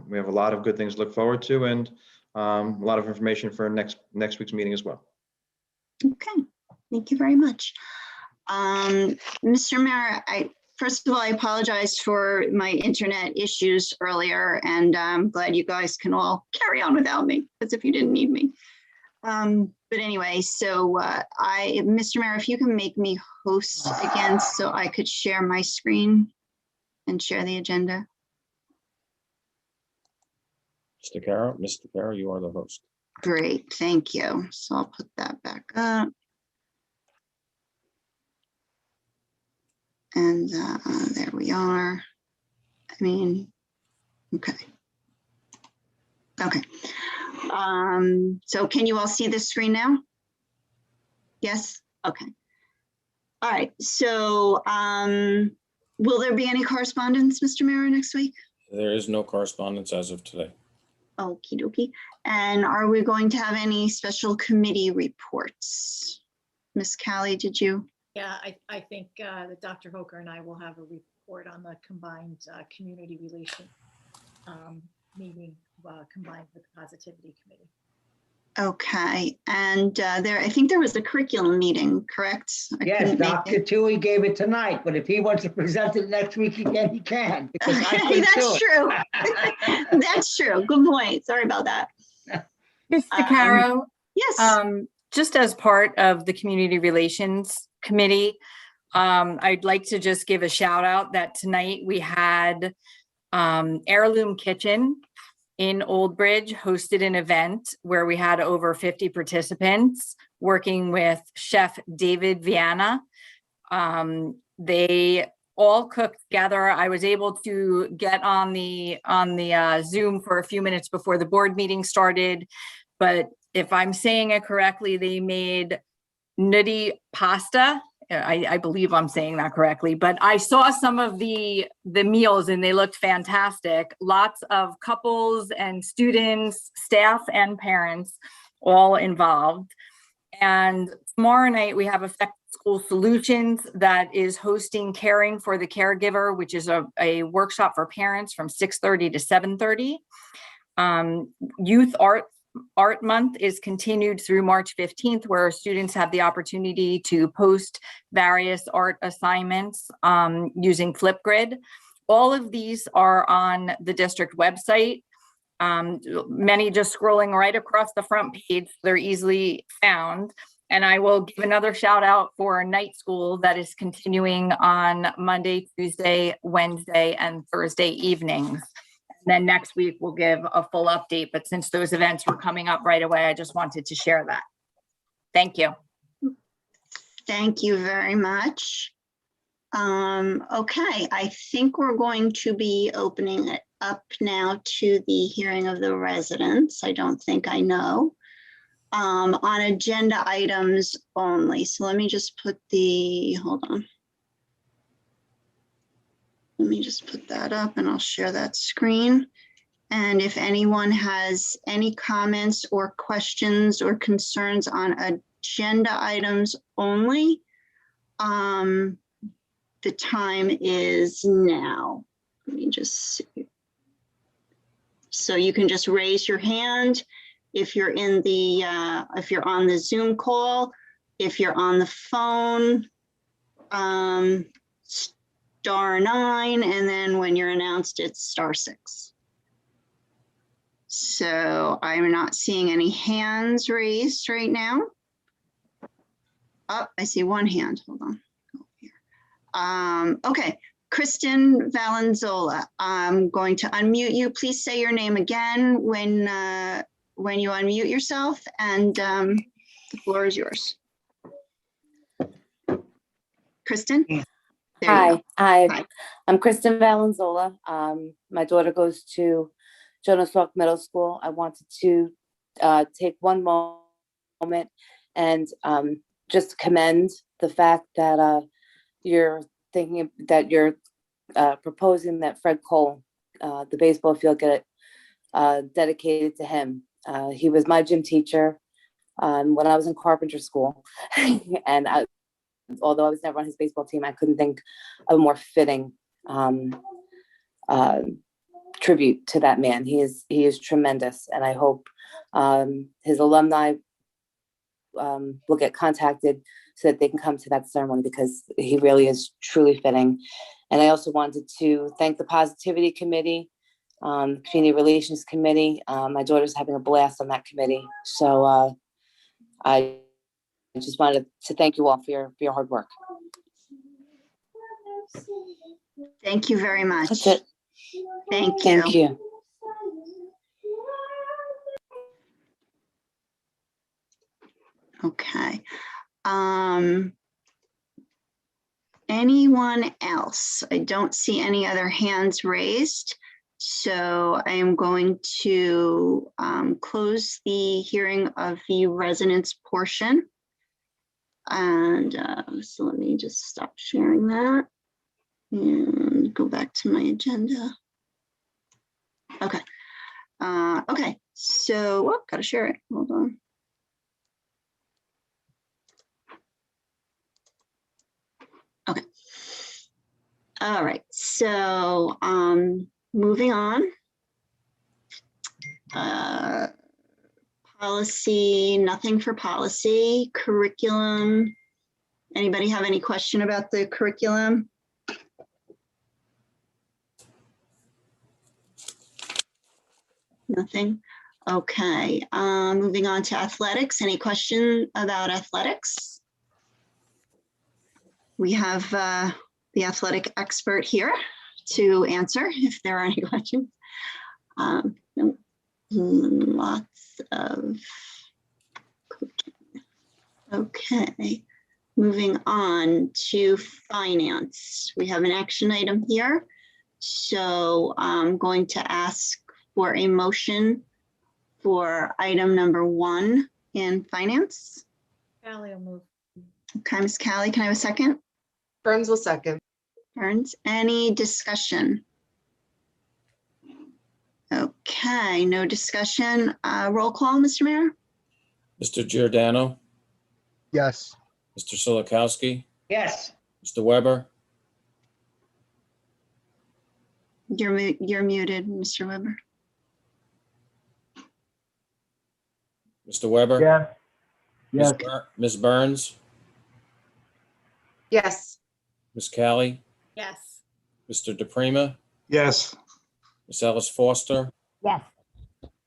we have a lot of good things to look forward to, and a lot of information for next week's meeting as well. Okay, thank you very much. Mr. Mayor, first of all, I apologize for my internet issues earlier, and I'm glad you guys can all carry on without me, as if you didn't need me. But anyway, so Mr. Mayor, if you can make me host again so I could share my screen and share the agenda. Mr. Carroll, you are the host. Great, thank you. So I'll put that back up. And there we are. Okay. Okay. So can you all see the screen now? Yes? Okay. All right, so will there be any correspondence, Mr. Mayor, next week? There is no correspondence as of today. Okie dokie. And are we going to have any special committee reports? Miss Callie, did you? Yeah, I think that Dr. Hoker and I will have a report on the combined community relation meeting combined with the positivity committee. Okay, and I think there was a curriculum meeting, correct? Yes, Dr. Tui gave it tonight, but if he wants to present it next week again, he can. Because I couldn't That's do true. it. That's true. Good point. Sorry about that. Mr. Caro, Yes. just as part of the Community Relations Committee, I'd like to just give a shout out that tonight we had Heirloom Kitchen in Old Bridge hosted an event where we had over 50 participants working with Chef David Viana. They all cooked together. I was able to get on the Zoom for a few minutes before the board meeting started, but if I'm saying it correctly, they made nutty pasta. I believe I'm saying that correctly, but I saw some of the meals and they looked fantastic. Lots of couples and students, staff and parents all involved. And tomorrow night we have Effective School Solutions that is hosting Caring for the Caregiver, which is a workshop for parents from 6:30 to 7:30. Youth Art Month is continued through March 15th, where students have the opportunity to post various art assignments using Flipgrid. All of these are on the district website. Many just scrolling right across the front page. They're easily found. And I will give another shout out for night school that is continuing on Monday, Tuesday, Wednesday, and Thursday evenings. And then next week we'll give a full update, but since those events were coming up right away, I just wanted to share that. Thank you. Thank you very much. Okay, I think we're going to be opening it up now to the hearing of the residents. I don't think I know. On agenda items only. So let me just put hold on. Let me just put that up and I'll share that screen. And if anyone has any comments or questions or concerns on agenda items only, the time is now. Let me just see. So you can just raise your hand if you're in the, if you're on the Zoom call, if you're on the phone, *9, and then when you're announced, it's *6. So I'm not seeing any hands raised right now. Oh, I see one hand. Hold on. Okay, Kristen Valenzola, I'm going to unmute you. Please say your name again when you unmute yourself, and the floor is yours. Kristen? There you go. Hi, I'm Kristen Valenzola. My daughter goes to Jonas Salk Middle School. I wanted to take one moment and just commend the fact that you're thinking that you're proposing that Fred Cole, the baseball field, get dedicated to him. He was my gym teacher when I was in carpenter school, and although I was never on his baseball team, I couldn't think of a more fitting tribute to that man. He is tremendous, and I hope his alumni will get contacted so that they can come to that ceremony, because he really is truly fitting. And I also wanted to thank the Positivity Committee, Community Relations Committee. My daughter's having a blast on that committee. So I just wanted to thank you all for your hard work. Thank you very much. That's it. Thank you. Thank you. Okay. Anyone else? I don't see any other hands raised. So I am going to close the hearing of the residents portion. And so let me just stop sharing that and go back to my agenda. Okay. Okay, so gotta share it. Hold on. Okay. All right, so moving on. Policy, nothing for policy. Curriculum. Anybody have any question about the curriculum? Nothing? Okay, moving on to athletics. Any question about athletics? We have the athletic expert here to answer if there are any questions. Lots of coaching. Okay, moving on to finance. We have an action item here. So I'm going to ask for a motion for item number 1 in finance. Callie will move. Okay, Ms. Callie, can I have a second? Burns will second. Burns, any discussion? Okay, no discussion. Roll call, Mr. Mayor? Mr. Giordano, Yes. Mr. Silikowski, Yes. Mr. Weber, You're muted, Mr. Weber. Mr. Weber, Yes. Yes. Ms. Burns, Yes. Ms. Callie, Yes. Mr. DePrima, Yes. Ms. Ellis Foster, Yes.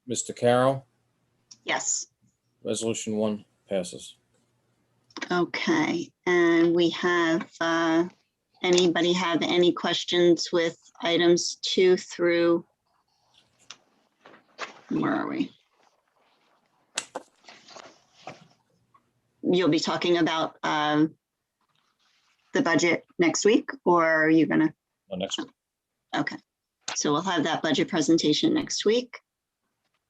Mr. Carroll, Yes. Resolution 1 passes. Okay, and we have, anybody have any questions with items 2 through, where are we? You'll be talking about the budget next week, or are you gonna? Next week. Okay, so we'll have that budget presentation next week.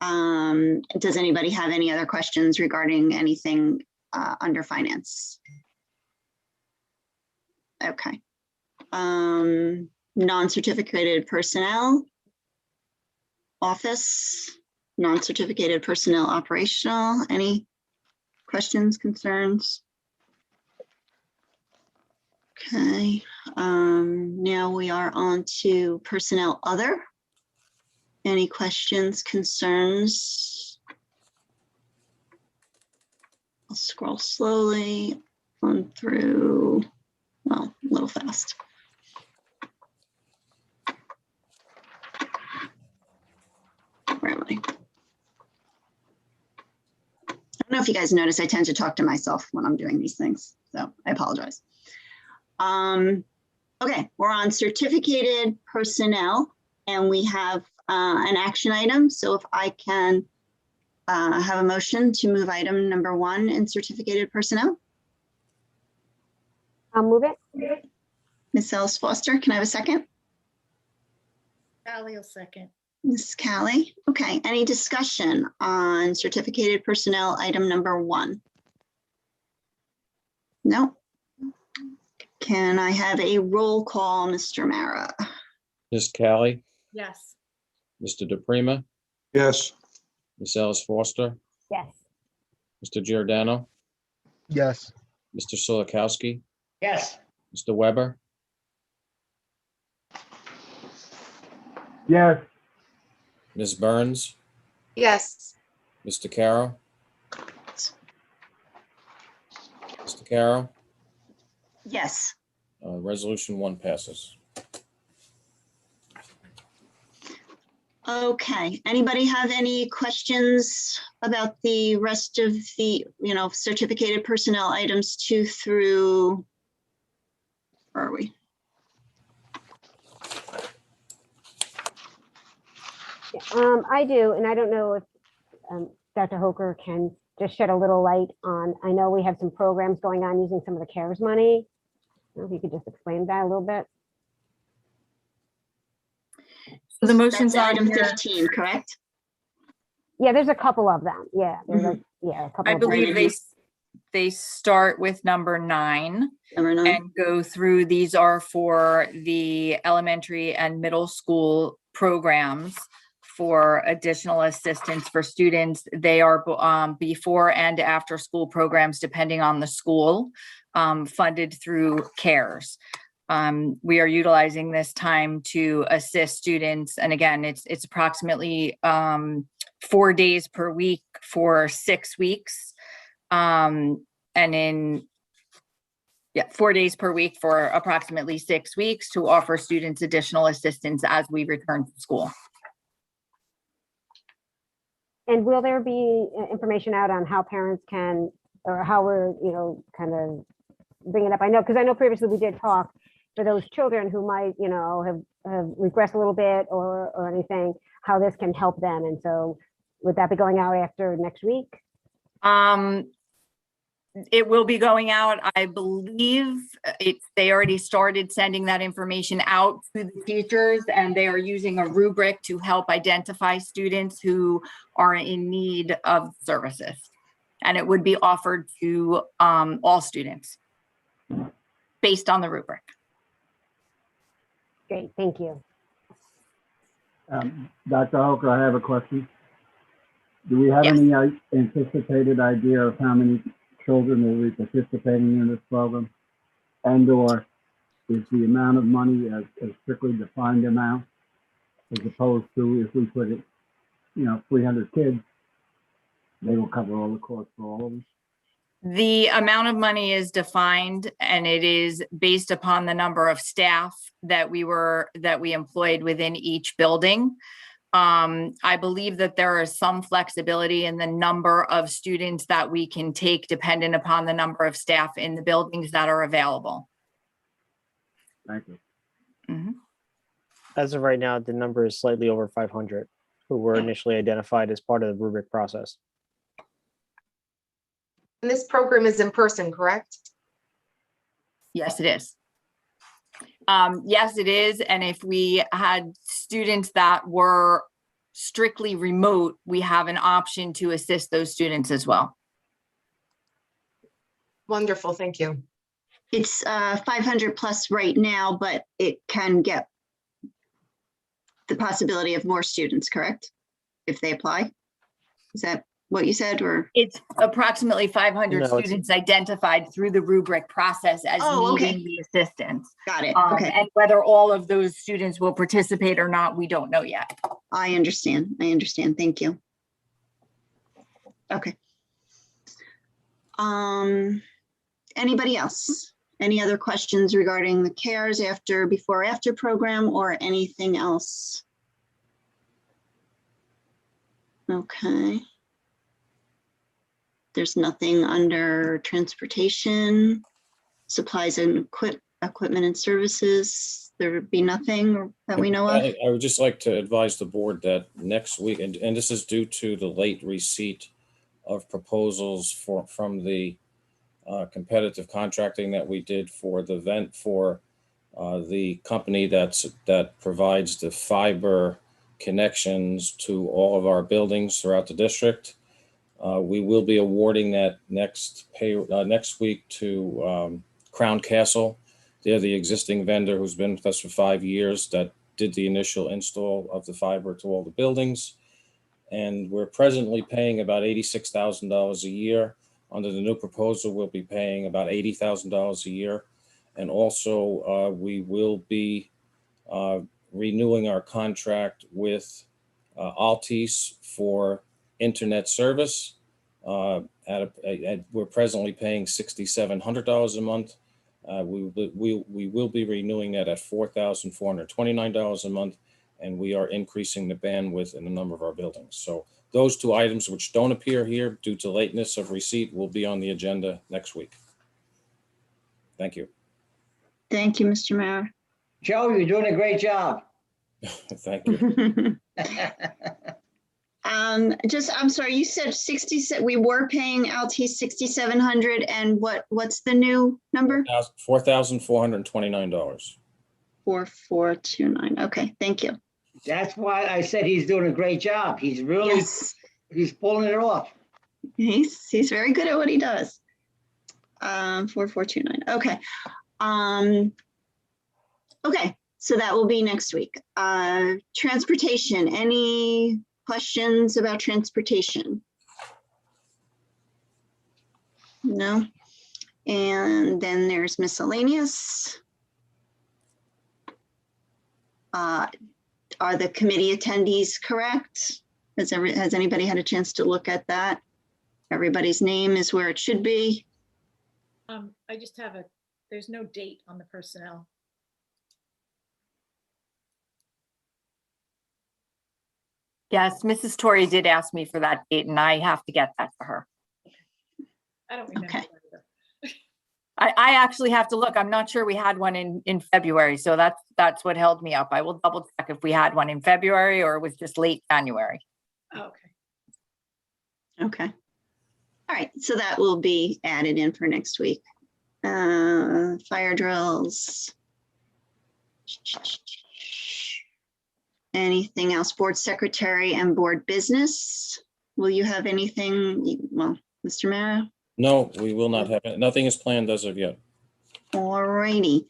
Does anybody have any other questions regarding anything under finance? Okay. Non-certificated personnel, office, non-certificated personnel operational, any questions, concerns? Okay, now we are on to personnel other. Any questions, concerns? I'll scroll slowly on through, well, a little fast. Where am I? I don't know if you guys notice, I tend to talk to myself when I'm doing these things, so I apologize. Okay, we're on certificated personnel, and we have an action item. So if I can have a motion to move item number 1 in certificated personnel. I'll move it. Ms. Ellis Foster, can I have a second? Sally will second. Ms. Callie. Okay, any discussion on certificated personnel item number 1? No. Can I have a roll call, Mr. Mara? Ms. Callie, Yes. Mr. DePrima, Yes. Ms. Ellis Foster, Yes. Mr. Giordano, Yes. Mr. Solikowski, Yes. Mr. Weber, Yes. Ms. Burns, Yes. Mr. Carroll. Mr. Carroll, Yes. Resolution 1 passes. Okay, anybody have any questions about the rest of the, certificated personnel items 2 through, where are we? I do, and I don't know if Dr. Hoker can just shed a little light on, I know we have some programs going on using some of the CARES money. I don't know if you could just explain that a little bit. So the motion's That's on item here. 15, correct? Yeah, there's a couple of them. Yeah, there's like, yeah, a couple I of them. believe they start with number 9 Number 9. and go through. These are for the elementary and middle school programs for additional assistance for students. They are before and after school programs, depending on the school, funded through CARES. We are utilizing this time to assist students. And again, it's approximately 4 days per week for 6 weeks. And 4 days per week for approximately 6 weeks to offer students additional assistance as we return to school. And will there be information out on how parents can, or how we're, kind of bring it up? I know, because I know previously we did talk for those children who might, have regressed a little bit or anything, how this can help them. And so would that be going out after next week? It will be going out. I believe they already started sending that information out to the teachers, and they are using a rubric to help identify students who are in need of services. And it would be offered to all students based on the rubric. Great, thank you. Dr. Hoker, I have a question. Do we have Yes. any anticipated idea of how many children will be participating in this program? And/or is the amount of money a strictly defined amount, as opposed to if we put it, 300 kids, they will cover all the costs for all of them? The amount of money is defined, and it is based upon the number of staff that we employed within each building. I believe that there is some flexibility in the number of students that we can take dependent upon the number of staff in the buildings that are available. Thank you. Mhm. As of right now, the number is slightly over 500 who were initially identified as part of the rubric process. And this program is in person, correct? Yes, it is. Yes, it is. And if we had students that were strictly remote, we have an option to assist those students as well. Wonderful, thank you. It's 500 plus right now, but it can get the possibility of more students, correct? If they apply? Is that what you said, or? It's approximately 500 No, it's- students identified through the rubric process as Oh, okay. needing the assistance. Got it. Um, Okay. And whether all of those students will participate or not, we don't know yet. I understand. I understand. Thank you. Okay. Anybody else? Any other questions regarding the CARES before, after program or anything else? Okay. There's nothing under transportation, supplies and equipment and services. There would be nothing that we know of. I would just like to advise the board that next week, and this is due to the late receipt of proposals from the competitive contracting that we did for the event for the company that provides the fiber connections to all of our buildings throughout the district. We will be awarding that next week to Crown Castle. They're the existing vendor who's been with us for 5 years that did the initial install of the fiber to all the buildings. And we're presently paying about $86,000 a year. Under the new proposal, we'll be paying about $80,000 a year. And also, we will be renewing our contract with Altice for internet service. We're presently paying $6,700 a month. We will be renewing that at $4,429 a month, and we are increasing the bandwidth in a number of our buildings. So those two items which don't appear here due to lateness of receipt will be on the agenda next week. Thank you. Thank you, Mr. Mayor. Joe, you're doing a great job. Thank you. I'm sorry, you said 60, we were paying Altice 6,700 and what's the new number? $4,429. 4429. Okay, thank you. That's why I said he's doing a great job. He's really, Yes, he's pulling it off. he's very good at what he does. 4429. Okay. Okay, so that will be next week. Transportation, any questions about transportation? No. And then there's miscellaneous. Are the committee attendees correct? Has anybody had a chance to look at that? Everybody's name is where it should be. I just have there's no date on the personnel. Yes, Mrs. Torrey did ask me for that date and I have to get that to her. I don't remember. Okay. either. I actually have to look. I'm not sure we had one in February, so that's what held me up. I will double check if we had one in February or it was just late January. Oh, okay. Okay. All right, so that will be added in for next week. Fire drills. Anything else? Board secretary and board business. Will you have anything? Well, Mr. Mayor? No, we will not have it. Nothing is planned as of yet. All righty.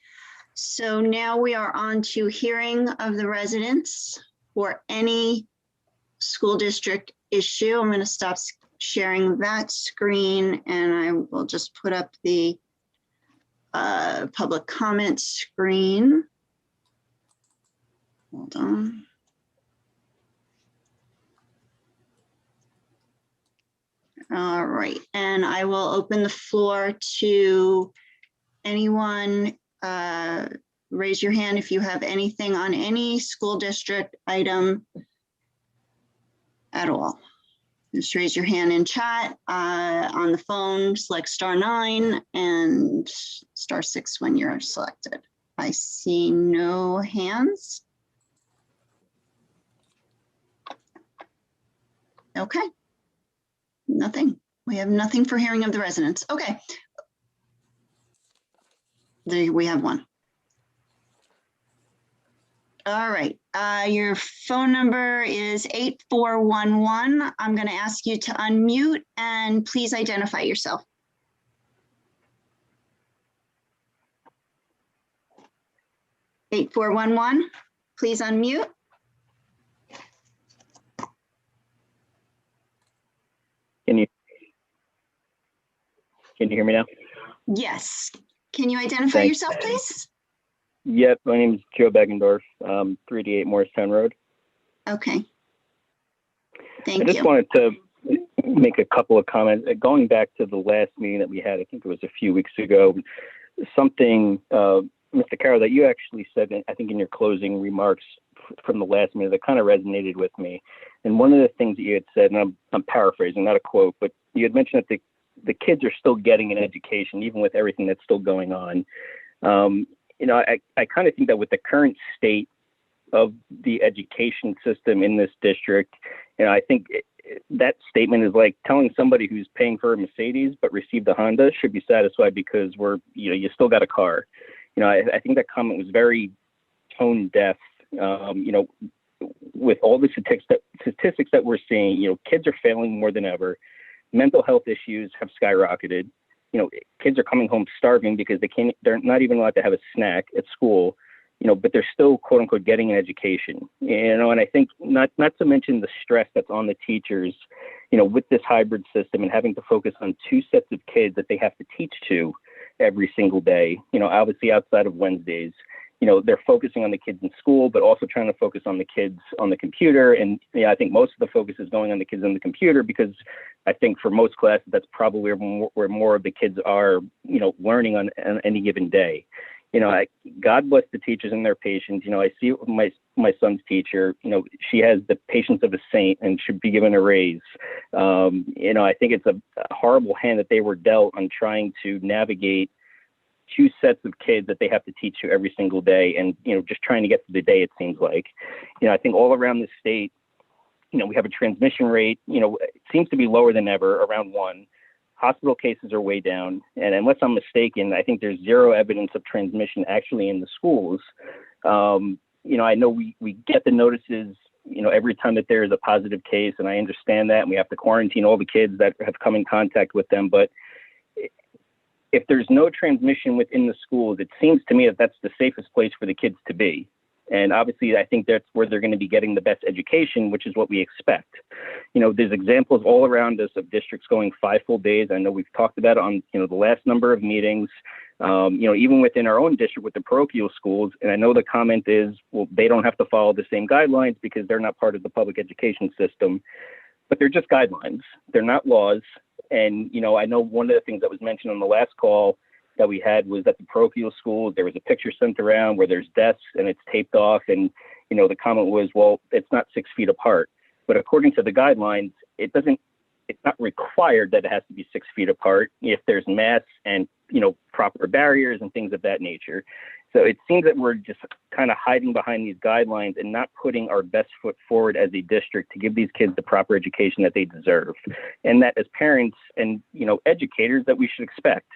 So now we are on to hearing of the residents for any school district issue. I'm going to stop sharing that screen and I will just put up the public comment screen. Hold on. All right, and I will open the floor to anyone. Raise your hand if you have anything on any school district item at all? Just raise your hand in chat. On the phone, select *9 and *6 when you're selected. I see no hands. Okay. Nothing. We have nothing for hearing of the residents. Okay. There we have one. All right. Your phone number is 8411. I'm going to ask you to unmute and please identify yourself. (8411), please unmute. Can you hear me now? Yes. Can you identify Thanks. yourself, please? Yep, my name is Joe Beggendorf, 388 Morristown Road. Okay. I Thank just you. wanted to make a couple of comments. Going back to the last meeting that we had, I think it was a few weeks ago, something, Mr. Carroll, that you actually said, I think in your closing remarks from the last meeting that kind of resonated with me. And one of the things that you had said, and I'm paraphrasing, not a quote, but you had mentioned that the kids are still getting an education, even with everything that's still going on. You know, I kind of think that with the current state of the education system in this district, you know, I think that statement is like telling somebody who's paying for a Mercedes but received a Honda should be satisfied because you still got a car. You know, I think that comment was very tone deaf. You know, with all the statistics that we're seeing, you know, kids are failing more than ever. Mental health issues have skyrocketed. You know, kids are coming home starving because they're not even allowed to have a snack at school, you know, but they're still quote unquote getting an education, you know, and I think not to mention the stress that's on the teachers, you know, with this hybrid system and having to focus on two sets of kids that they have to teach to every single day, you know, obviously outside of Wednesdays. You know, they're focusing on the kids in school, but also trying to focus on the kids on the computer. And yeah, I think most of the focus is going on the kids on the computer because I think for most classes, that's probably where more of the kids are, you know, learning on any given day. You know, God bless the teachers and their patience. You know, I see it with my son's teacher. You know, she has the patience of a saint and should be given a raise. You know, I think it's a horrible hand that they were dealt on trying to navigate two sets of kids that they have to teach you every single day and, you know, just trying to get through the day, it seems like. You know, I think all around the state, you know, we have a transmission rate, you know, it seems to be lower than ever, around 1. Hospital cases are way down. And unless I'm mistaken, I think there's zero evidence of transmission actually in the schools. You know, I know we get the notices, you know, every time that there is a positive case, and I understand that, and we have to quarantine all the kids that have come in contact with them. But if there's no transmission within the schools, it seems to me that that's the safest place for the kids to be. And obviously, I think that's where they're going to be getting the best education, which is what we expect. You know, there's examples all around us of districts going 5 full days. I know we've talked about it on, you know, the last number of meetings, you know, even within our own district with the parochial schools. And I know the comment is, well, they don't have to follow the same guidelines because they're not part of the public education system, but they're just guidelines. They're not laws. And, you know, I know one of the things that was mentioned on the last call that we had was that the parochial schools, there was a picture sent around where there's desks and it's taped off. And, you know, the comment was, well, it's not 6 feet apart. But according to the guidelines, it's not required that it has to be 6 feet apart if there's masks and, you know, proper barriers and things of that nature. So it seems that we're just kind of hiding behind these guidelines and not putting our best foot forward as a district to give these kids the proper education that they deserve. And that as parents and, you know, educators that we should expect.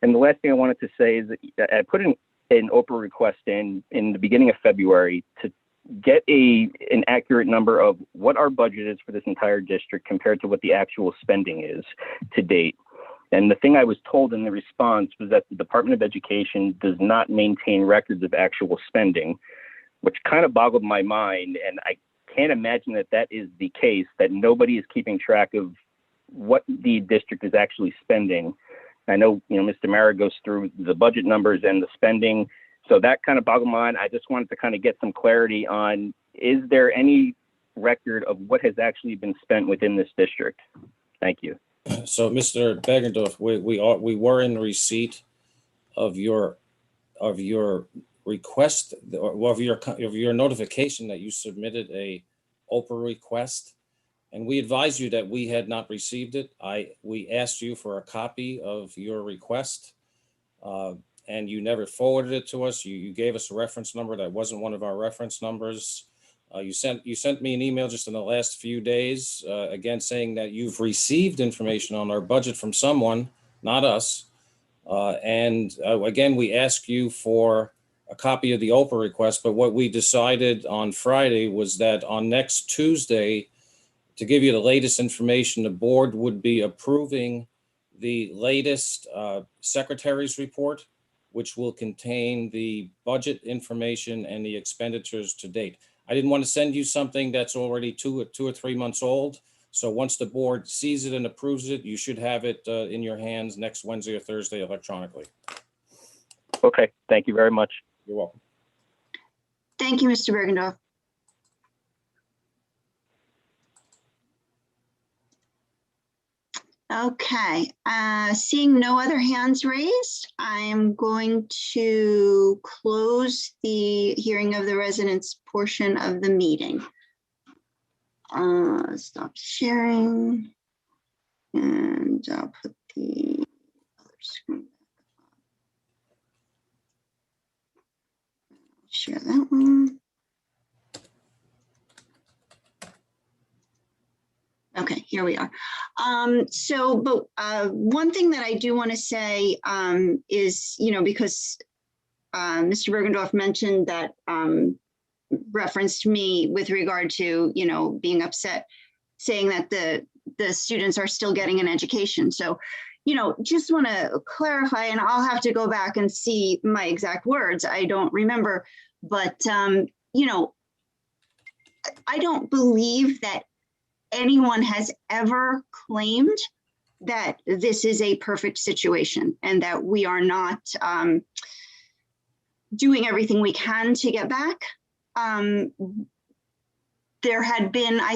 And the last thing I wanted to say is that I put an Oprah request in the beginning of February to get an accurate number of what our budget is for this entire district compared to what the actual spending is to date. And the thing I was told in the response was that the Department of Education does not maintain records of actual spending, which kind of boggled my mind. And I can't imagine that that is the case, that nobody is keeping track of what the district is actually spending. I know, you know, Mr. Mara goes through the budget numbers and the spending. So that kind of boggled my mind. I just wanted to kind of get some clarity on, is there any record of what has actually been spent within this district? Thank you. So, Mr. Beggendorf, we were in receipt of your request, or of your notification that you submitted a Oprah request, And we advised you that we had not received it. We asked you for a copy of your request, and you never forwarded it to us. You gave us a reference number that wasn't one of our reference numbers. You sent me an email just in the last few days, again, saying that you've received information on our budget from someone, not us. Again, we asked you for a copy of the OPA request, but what we decided on Friday was that on next Tuesday, to give you the latest information, the board would be approving the latest secretary's report, which will contain the budget information and the expenditures to date. I didn't want to send you something that's already two or 3 months old. So once the board sees it and approves it, you should have it in your hands next Wednesday or Thursday electronically. Okay, thank you very much. You're welcome. Thank you, Mr. Bergendorf. Okay, seeing no other hands raised, I'm going to close the hearing of the residents portion of the meeting. Stop sharing, and I'll put the other screen. Share that one. Okay, here we are. One thing that I do want to say is, because Mr. Bergendorf mentioned that referenced me with regard to, being upset, saying that the students are still getting an education. So, just want to clarify, and I'll have to go back and see my exact words. I don't remember, but, I don't believe that anyone has ever claimed that this is a perfect situation and that we are not doing everything we can to get back. I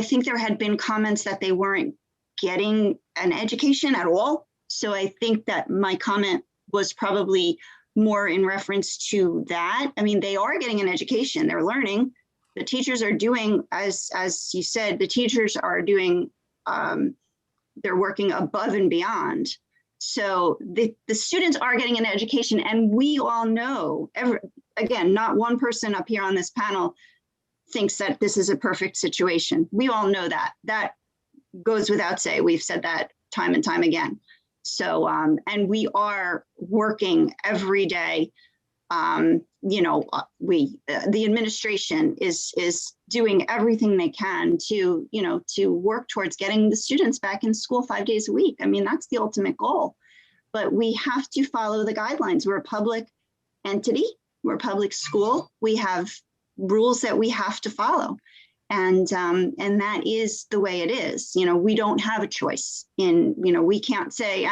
think there had been comments that they weren't getting an education at all. So I think that my comment was probably more in reference to that. I mean, they are getting an education, they're learning. The teachers are doing, as you said, the teachers are doing, they're working above and beyond. So the students are getting an education, and we all know, again, not one person up here on this panel thinks that this is a perfect situation. We all know that. That goes without say. We've said that time and time again. So, and we are working every day. The administration is doing everything they can to work towards getting the students back in school 5 days a week. I mean, that's the ultimate goal, but we have to follow the guidelines. We're a public entity, we're a public school. We have rules that we have to follow. And that is the way it is. We don't have a choice we can't say,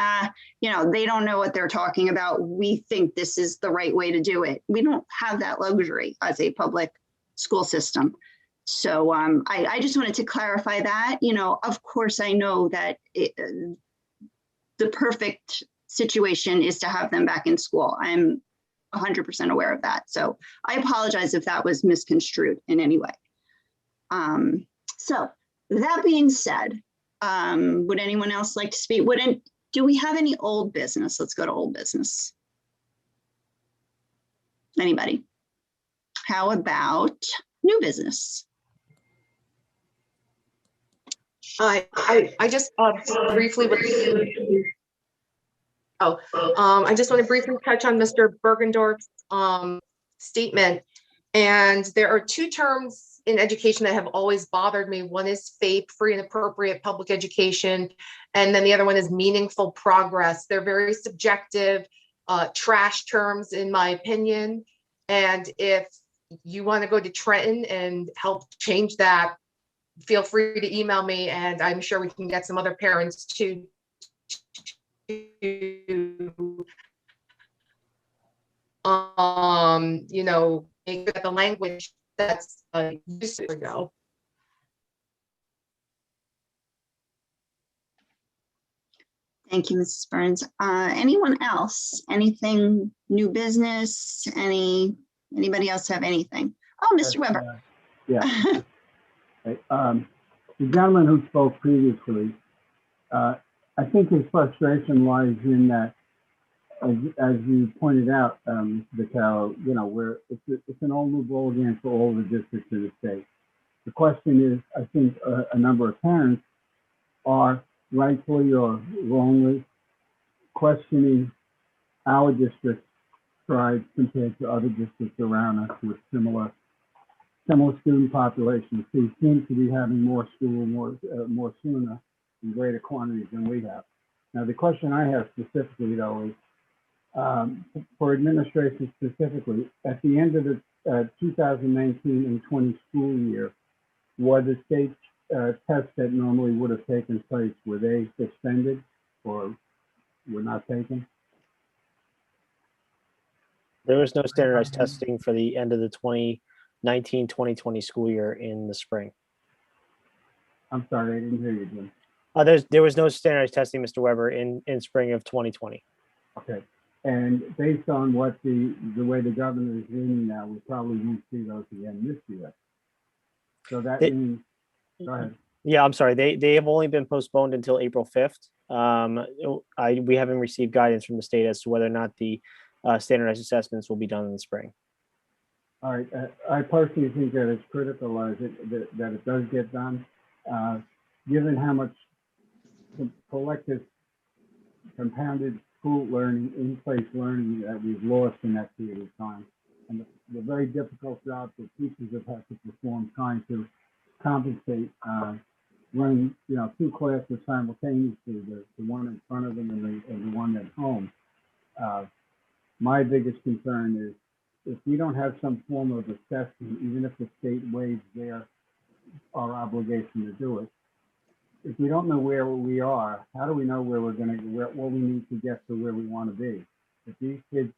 they don't know what they're talking about. We think this is the right way to do it. We don't have that luxury as a public school system. So I just wanted to clarify that. Of course, I know that the perfect situation is to have them back in school. I'm 100% aware of that. So I apologize if that was misconstrued in any way. So that being said, would anyone else like to speak? Do we have any old business? Let's go to old business. Anybody? How about new business? I just briefly. I just want to briefly touch on Mr. Bergendorf's statement. And there are two terms in education that have always bothered me. One is FAPE, free and appropriate public education. And then the other one is meaningful progress. They're very subjective, trash terms, in my opinion. And if you want to go to Trenton and help change that, feel free to email me, and I'm sure we can get some other parents to make the language that's used to go. Thank you, Mrs. Burns. Anyone else? Anything new business? Anybody else have anything? Oh, Mr. Weber. Yeah. Okay. the gentleman who spoke previously, I think his frustration lies in that, as you pointed out, Mr. Carroll, where it's an all new ball game for all the districts in the state. The question is, I think a number of parents are rightfully or wrongly questioning our district strides compared to other districts around us with similar student populations who seem to be having more school more sooner in greater quantities than we have. Now, the question I have specifically, though, is for administration specifically, at the end of the 2019 and 20 school year, were the state tests that normally would have taken place, were they suspended or were not taken? There was no standardized testing for the end of the 2019-2020 school year in the spring. I'm sorry, I didn't hear you, Jim. There was no standardized testing, Mr. Weber, in spring of 2020. Okay. And based on what the way the governor is leaning now, we probably won't see those again this year. So that means, go ahead. Yeah, I'm sorry. They have only been postponed until April 5th. We haven't received guidance from the state as to whether or not the standardized assessments will be done in the spring. All right. I personally think that it's critical that it does get done, given how much collective compounded school learning, in-place learning that we've lost in that period of time. And the very difficult job that teachers have had to perform trying to compensate, running, two classes simultaneously, the one in front of them and the one at home. My biggest concern is if we don't have some form of assessment, even if the state waives our obligation to do it, if we don't know where we are, how do we know where we're going to, what we need to get to where we want to be? If these kids,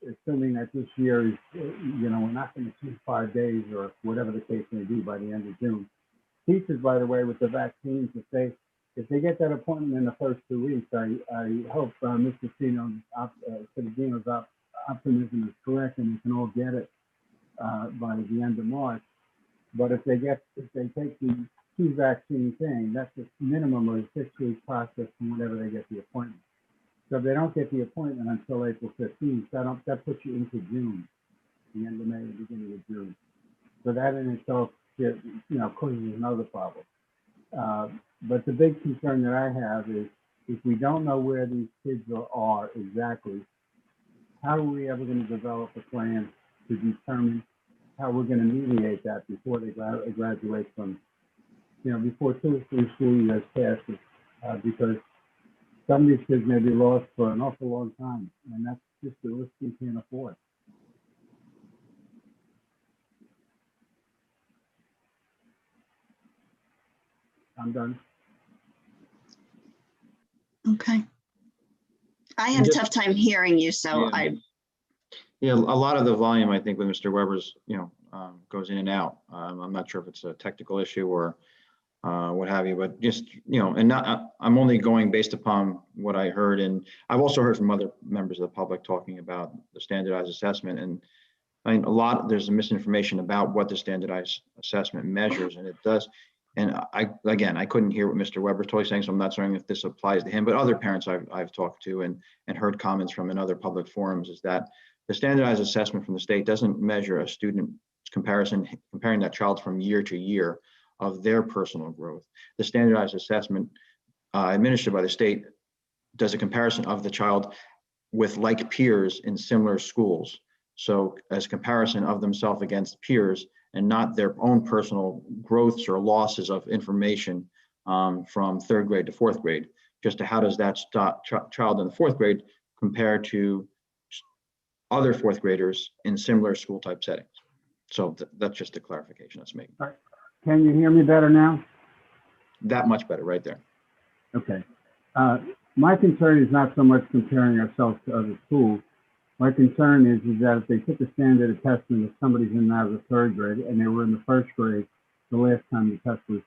assuming that this year is, we're not going to see 5 days or whatever the case may be by the end of June. Teachers, by the way, with the vaccines, if they get that appointment in the first 2 weeks, I hope Mr. Cedino's optimism is correct and we can all get it by the end of March. But if they take the 2 vaccine thing, that's a minimum of a 6-week process from whenever they get the appointment. So if they don't get the appointment until April 15th, that puts you into June, the end of May, the beginning of June. So that in itself, causes another problem. But the big concern that I have is if we don't know where these kids are exactly, how are we ever going to develop a plan to determine how we're going to mediate that before they graduate from, before 2 or 3 school years passes, because some of these kids may be lost for an awful long time, and that's just the risk we can't afford. I'm done. Okay. I had a tough time hearing you, so Yeah, a lot of the volume, I think, with Mr. Weber's, goes in and out. I'm not sure if it's a technical issue or what have you, but just, I'm only going based upon what I heard. And I've also heard from other members of the public talking about the standardized assessment. And I mean, there's misinformation about what the standardized assessment measures, and it does. And I couldn't hear what Mr. Weber's totally saying, so I'm not saying if this applies to him, but other parents I've talked to and heard comments from in other public forums is that the standardized assessment from the state doesn't measure a student's comparing that child from year to year of their personal growth. The standardized assessment administered by the state does a comparison of the child with like peers in similar schools. So as comparison of themselves against peers and not their own personal growths or losses of information from 3rd grade to 4th grade, just to how does that child in the 4th grade compare to other 4th graders in similar school type settings. So that's just a clarification that's making. All right. Can you hear me better now? That much better right there. Okay. My concern is not so much comparing ourselves to other schools. My concern is that if they took a standard assessment, if somebody's in now the 3rd grade and they were in the 1st grade the last time the test was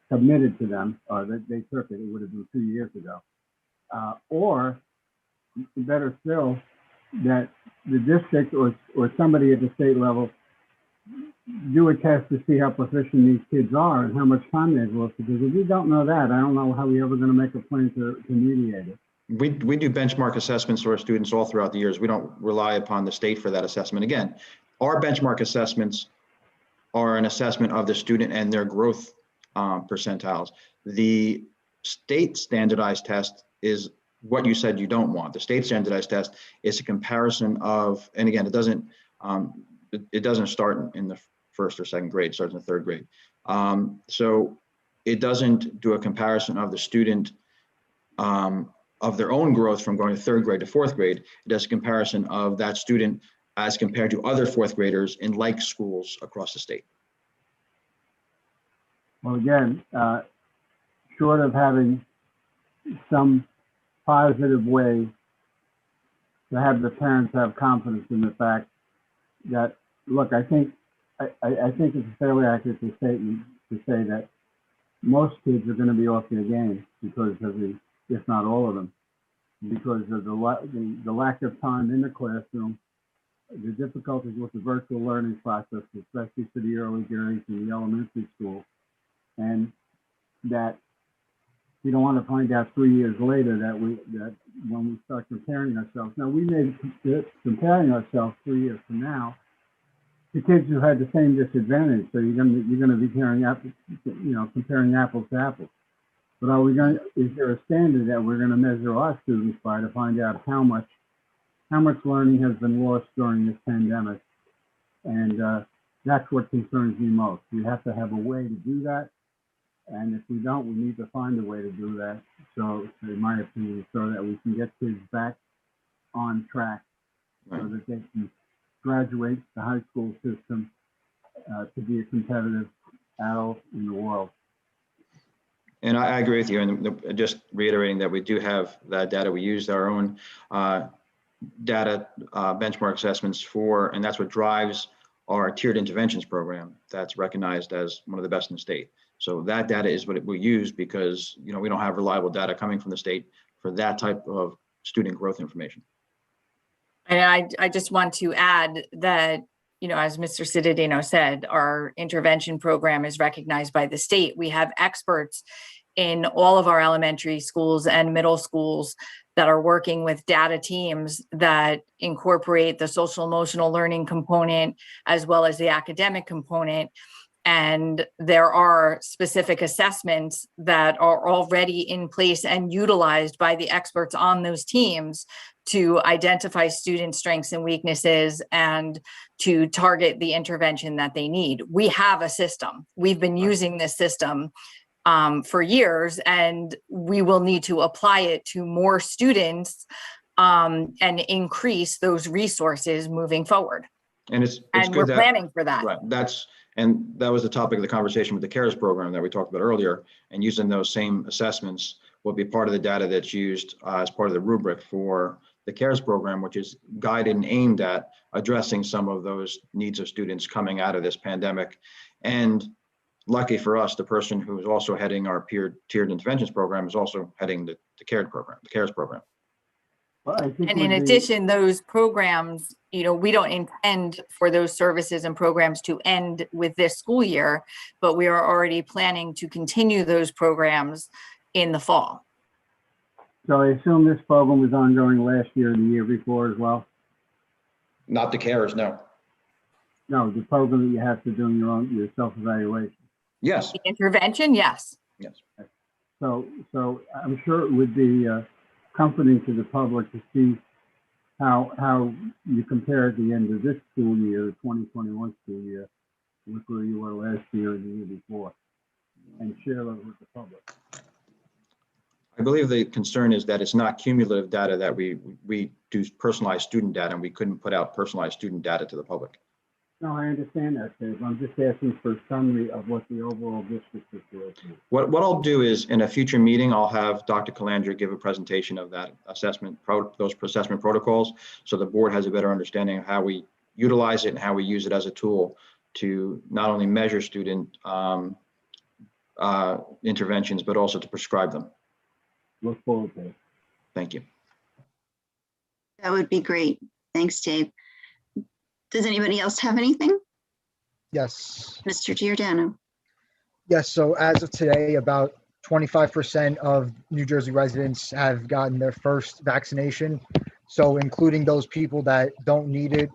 submitted to them, or that they took it would have been 2 years ago. Or better still, that the district or somebody at the state level do a test to see how proficient these kids are and how much time they've lost. Because if you don't know that, I don't know how we're ever going to make a plan to mediate it. We do benchmark assessments for our students all throughout the years. We don't rely upon the state for that assessment. Again, our benchmark assessments are an assessment of the student and their growth percentiles. The state standardized test is what you said you don't want. The state standardized test is a comparison of, and again, it doesn't start in the first or second grade, it starts in the third grade. So it doesn't do a comparison of the student of their own growth from going to third grade to fourth grade. It does a comparison of that student as compared to other fourth graders in like schools across the state. Well, again, short of having some positive way to have the parents have confidence in the fact that, look, I think it's a fairly accurate statement to say that most kids are going to be off their game because of the, if not all of them, because of the lack of time in the classroom, the difficulties with the virtual learning process, especially for the early grades in the elementary school, and that you don't want to find out 3 years later that when we start comparing ourselves. Now, we may be comparing ourselves 3 years from now to kids who had the same disadvantage. So you're going to be comparing apples to apples. But is there a standard that we're going to measure our students by to find out how much learning has been lost during this pandemic? And that's what concerns me most. We have to have a way to do that. And if we don't, we need to find a way to do that. So in my opinion, so that we can get kids back on track so that they can graduate the high school system to be a competitive adult in the world. And I agree with you. And just reiterating that we do have that data. We used our own data benchmark assessments for, and that's what drives our tiered interventions program that's recognized as one of the best in the state. So that data is what we use because, we don't have reliable data coming from the state for that type of student growth information. And I just want to add that, as Mr. Cittadino said, our intervention program is recognized by the state. We have experts in all of our elementary schools and middle schools that are working with data teams that incorporate the social emotional learning component as well as the academic component. And there are specific assessments that are already in place and utilized by the experts on those teams to identify student strengths and weaknesses and to target the intervention that they need. We have a system. We've been using this system for years, and we will need to apply it to more students and increase those resources moving forward. And it's and good we're planning for that. Right. And that was the topic of the conversation with the CARES program that we talked about earlier, and using those same assessments will be part of the data that's used as part of the rubric for the CARES program, which is guided and aimed at addressing some of those needs of students coming out of this pandemic. And lucky for us, the person who is also heading our tiered interventions program is also heading the CARES program. Well, I think And in addition, those programs, we don't intend for those services and programs to end with this school year, but we are already planning to continue those programs in the fall. So I assume this program was ongoing last year and the year before as well? Not the CARES, no. No, the program that you have to do your self-evaluation. Yes. The intervention, yes. Yes. So I'm sure it would be comforting to the public to see how you compare at the end of this school year, the 2021 school year, with where you were last year and the year before, and share that with the public. I believe the concern is that it's not cumulative data, that we do personalized student data, and we couldn't put out personalized student data to the public. No, I understand that, Dave. I'm just asking for a summary of what the overall district situation is. What I'll do is, in a future meeting, I'll have Dr. Calandra give a presentation of that those assessment protocols, so the board has a better understanding of how we utilize it and how we use it as a tool to not only measure student interventions, but also to prescribe them. Look forward to it. Thank you. That would be great. Thanks, Dave. Does anybody else have anything? Yes. Mr. Giordano. Yes. So as of today, about 25% of New Jersey residents have gotten their first vaccination. So including those people that don't need it,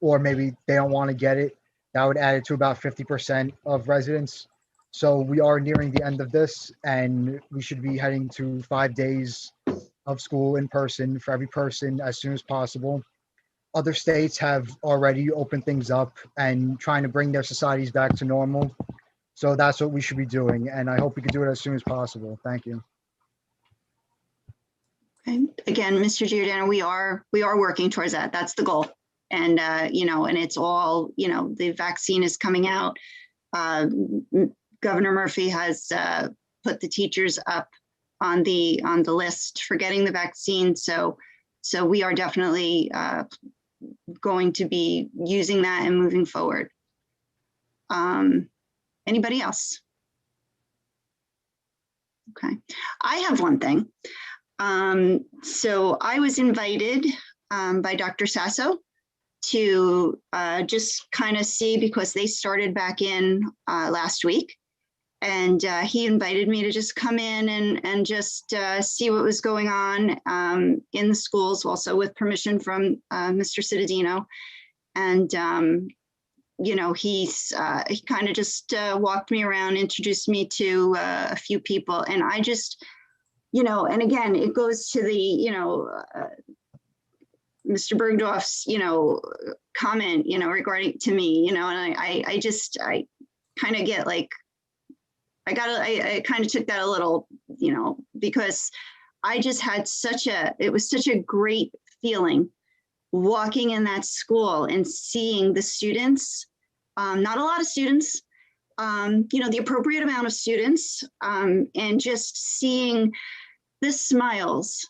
or maybe they don't want to get it, that would add it to about 50% of residents. So we are nearing the end of this, and we should be heading to 5 days of school in person for every person as soon as possible. Other states have already opened things up and trying to bring their societies back to normal. So that's what we should be doing, and I hope we can do it as soon as possible. Thank you. Okay. Again, Mr. Giordano, we are working towards that. That's the goal. And, and it's all, the vaccine is coming out. Governor Murphy has put the teachers up on the list for getting the vaccine. So we are definitely going to be using that and moving forward. Anybody else? Okay, I have one thing. So I was invited by Dr. Sasso to just kind of see, because they started back in last week. And he invited me to just come in and just see what was going on in the schools, also with permission from Mr. Cittadino. And, he kind of just walked me around, introduced me to a few people. And I just, and again, it goes to the, Mr. Bergdorf's, comment, regarding to me, and I kind of get like, I kind of took that a little, because I just had it was such a great feeling walking in that school and seeing the students, not a lot of students, the appropriate amount of students, and just seeing the smiles,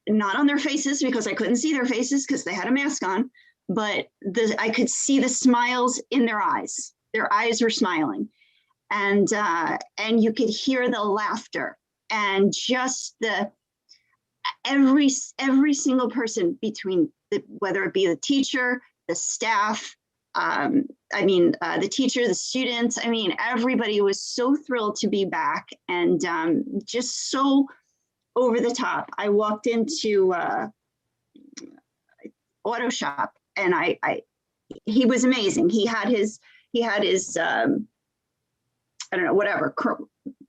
not on their faces because I couldn't see their faces because they had a mask on, but I could see the smiles in their eyes. Their eyes were smiling. And you could hear the laughter, and just every single person, between whether it be the teacher, the staff, the teacher, the students, everybody was so thrilled to be back, and just so over the top. I walked into auto shop, and he was amazing. He had his I don't know, whatever,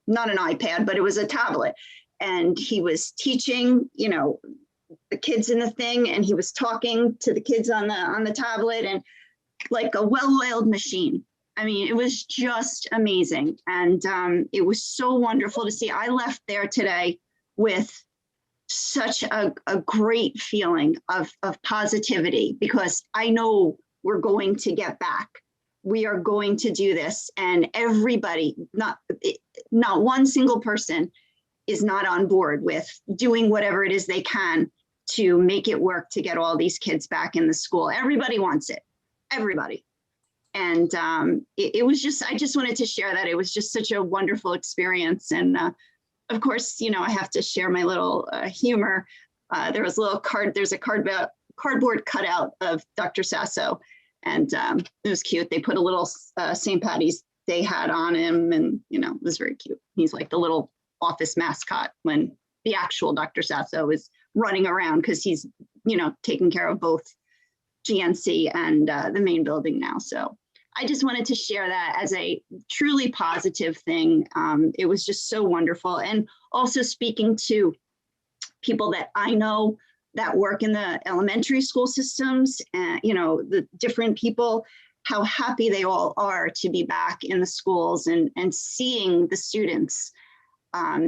not an iPad, but it was a tablet. And he was teaching, the kids in the thing, and he was talking to the kids on the tablet, and like a well-oiled machine. It was just amazing. And it was so wonderful to see. I left there today with such a great feeling of positivity, because I know we're going to get back. We are going to do this, and everybody, not one single person is not on board with doing whatever it is they can to make it work to get all these kids back in the school. Everybody wants it, everybody. And it was just, I just wanted to share that. It was just such a wonderful experience. And of course, I have to share my little humor. There was there's a cardboard cutout of Dr. Sasso. And it was cute. They put a little St. Patty's Day hat on him, and it was very cute. He's like the little office mascot when the actual Dr. Sasso is running around, because he's taking care of both GNC and the main building now. So I just wanted to share that as a truly positive thing. It was just so wonderful, and also speaking to people that I know that work in the elementary school systems, and the different people, how happy they all are to be back in the schools, and seeing the students,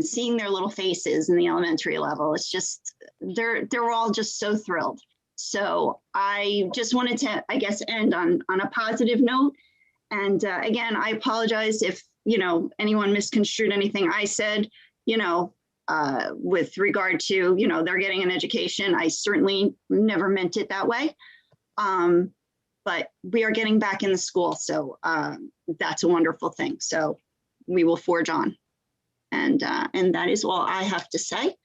seeing their little faces in the elementary level. It's just, they're all just so thrilled. So I just wanted to, I guess, end on a positive note. And again, I apologize if, anyone misconstrued anything I said, with regard to, they're getting an education. I certainly never meant it that way. But we are getting back in the school. So that's a wonderful thing. So we will forge on. And that is all I have to say.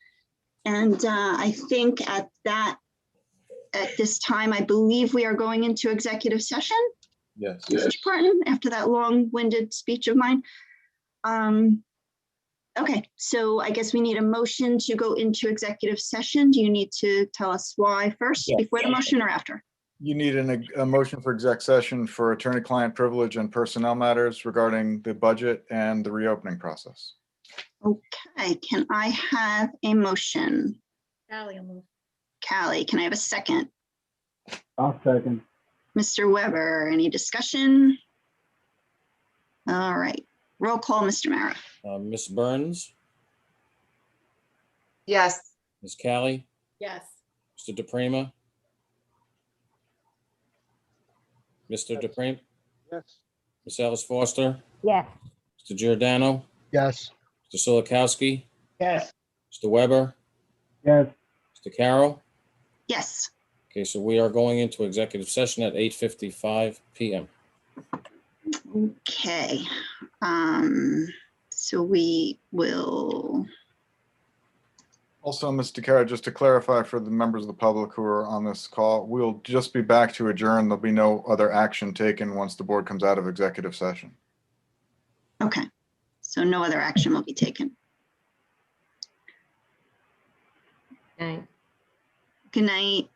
And I think at this time, I believe we are going into executive session. Yes. Mr. Parton, after that long-winded speech of mine. Okay, so I guess we need a motion to go into executive session. Do you need to tell us why first, Yeah. before the motion or after? You need a motion for exec session for attorney-client privilege and personnel matters regarding the budget and the reopening process. Okay, can I have a motion? Callie will move. Callie, can I have a second? I'll second. Mr. Weber, any discussion? All right, roll call, Mr. Mara. Ms. Burns, Yes. Ms. Callie, Yes. Mr. DePrima, Mr. DePrima, Yes. Ms. Ellis Foster, Yes. Mr. Giordano, Yes. Mr. Solikowski, Yes. Mr. Weber, Yes. Mr. Carroll. Yes. Okay, so we are going into executive session at 8:55 PM. Okay, so we will, Also, Mr. Kara, just to clarify for the members of the public who are on this call, we'll just be back to adjourn. There'll be no other action taken once the board comes out of executive session. okay, so no other action will be taken. Okay. Good night.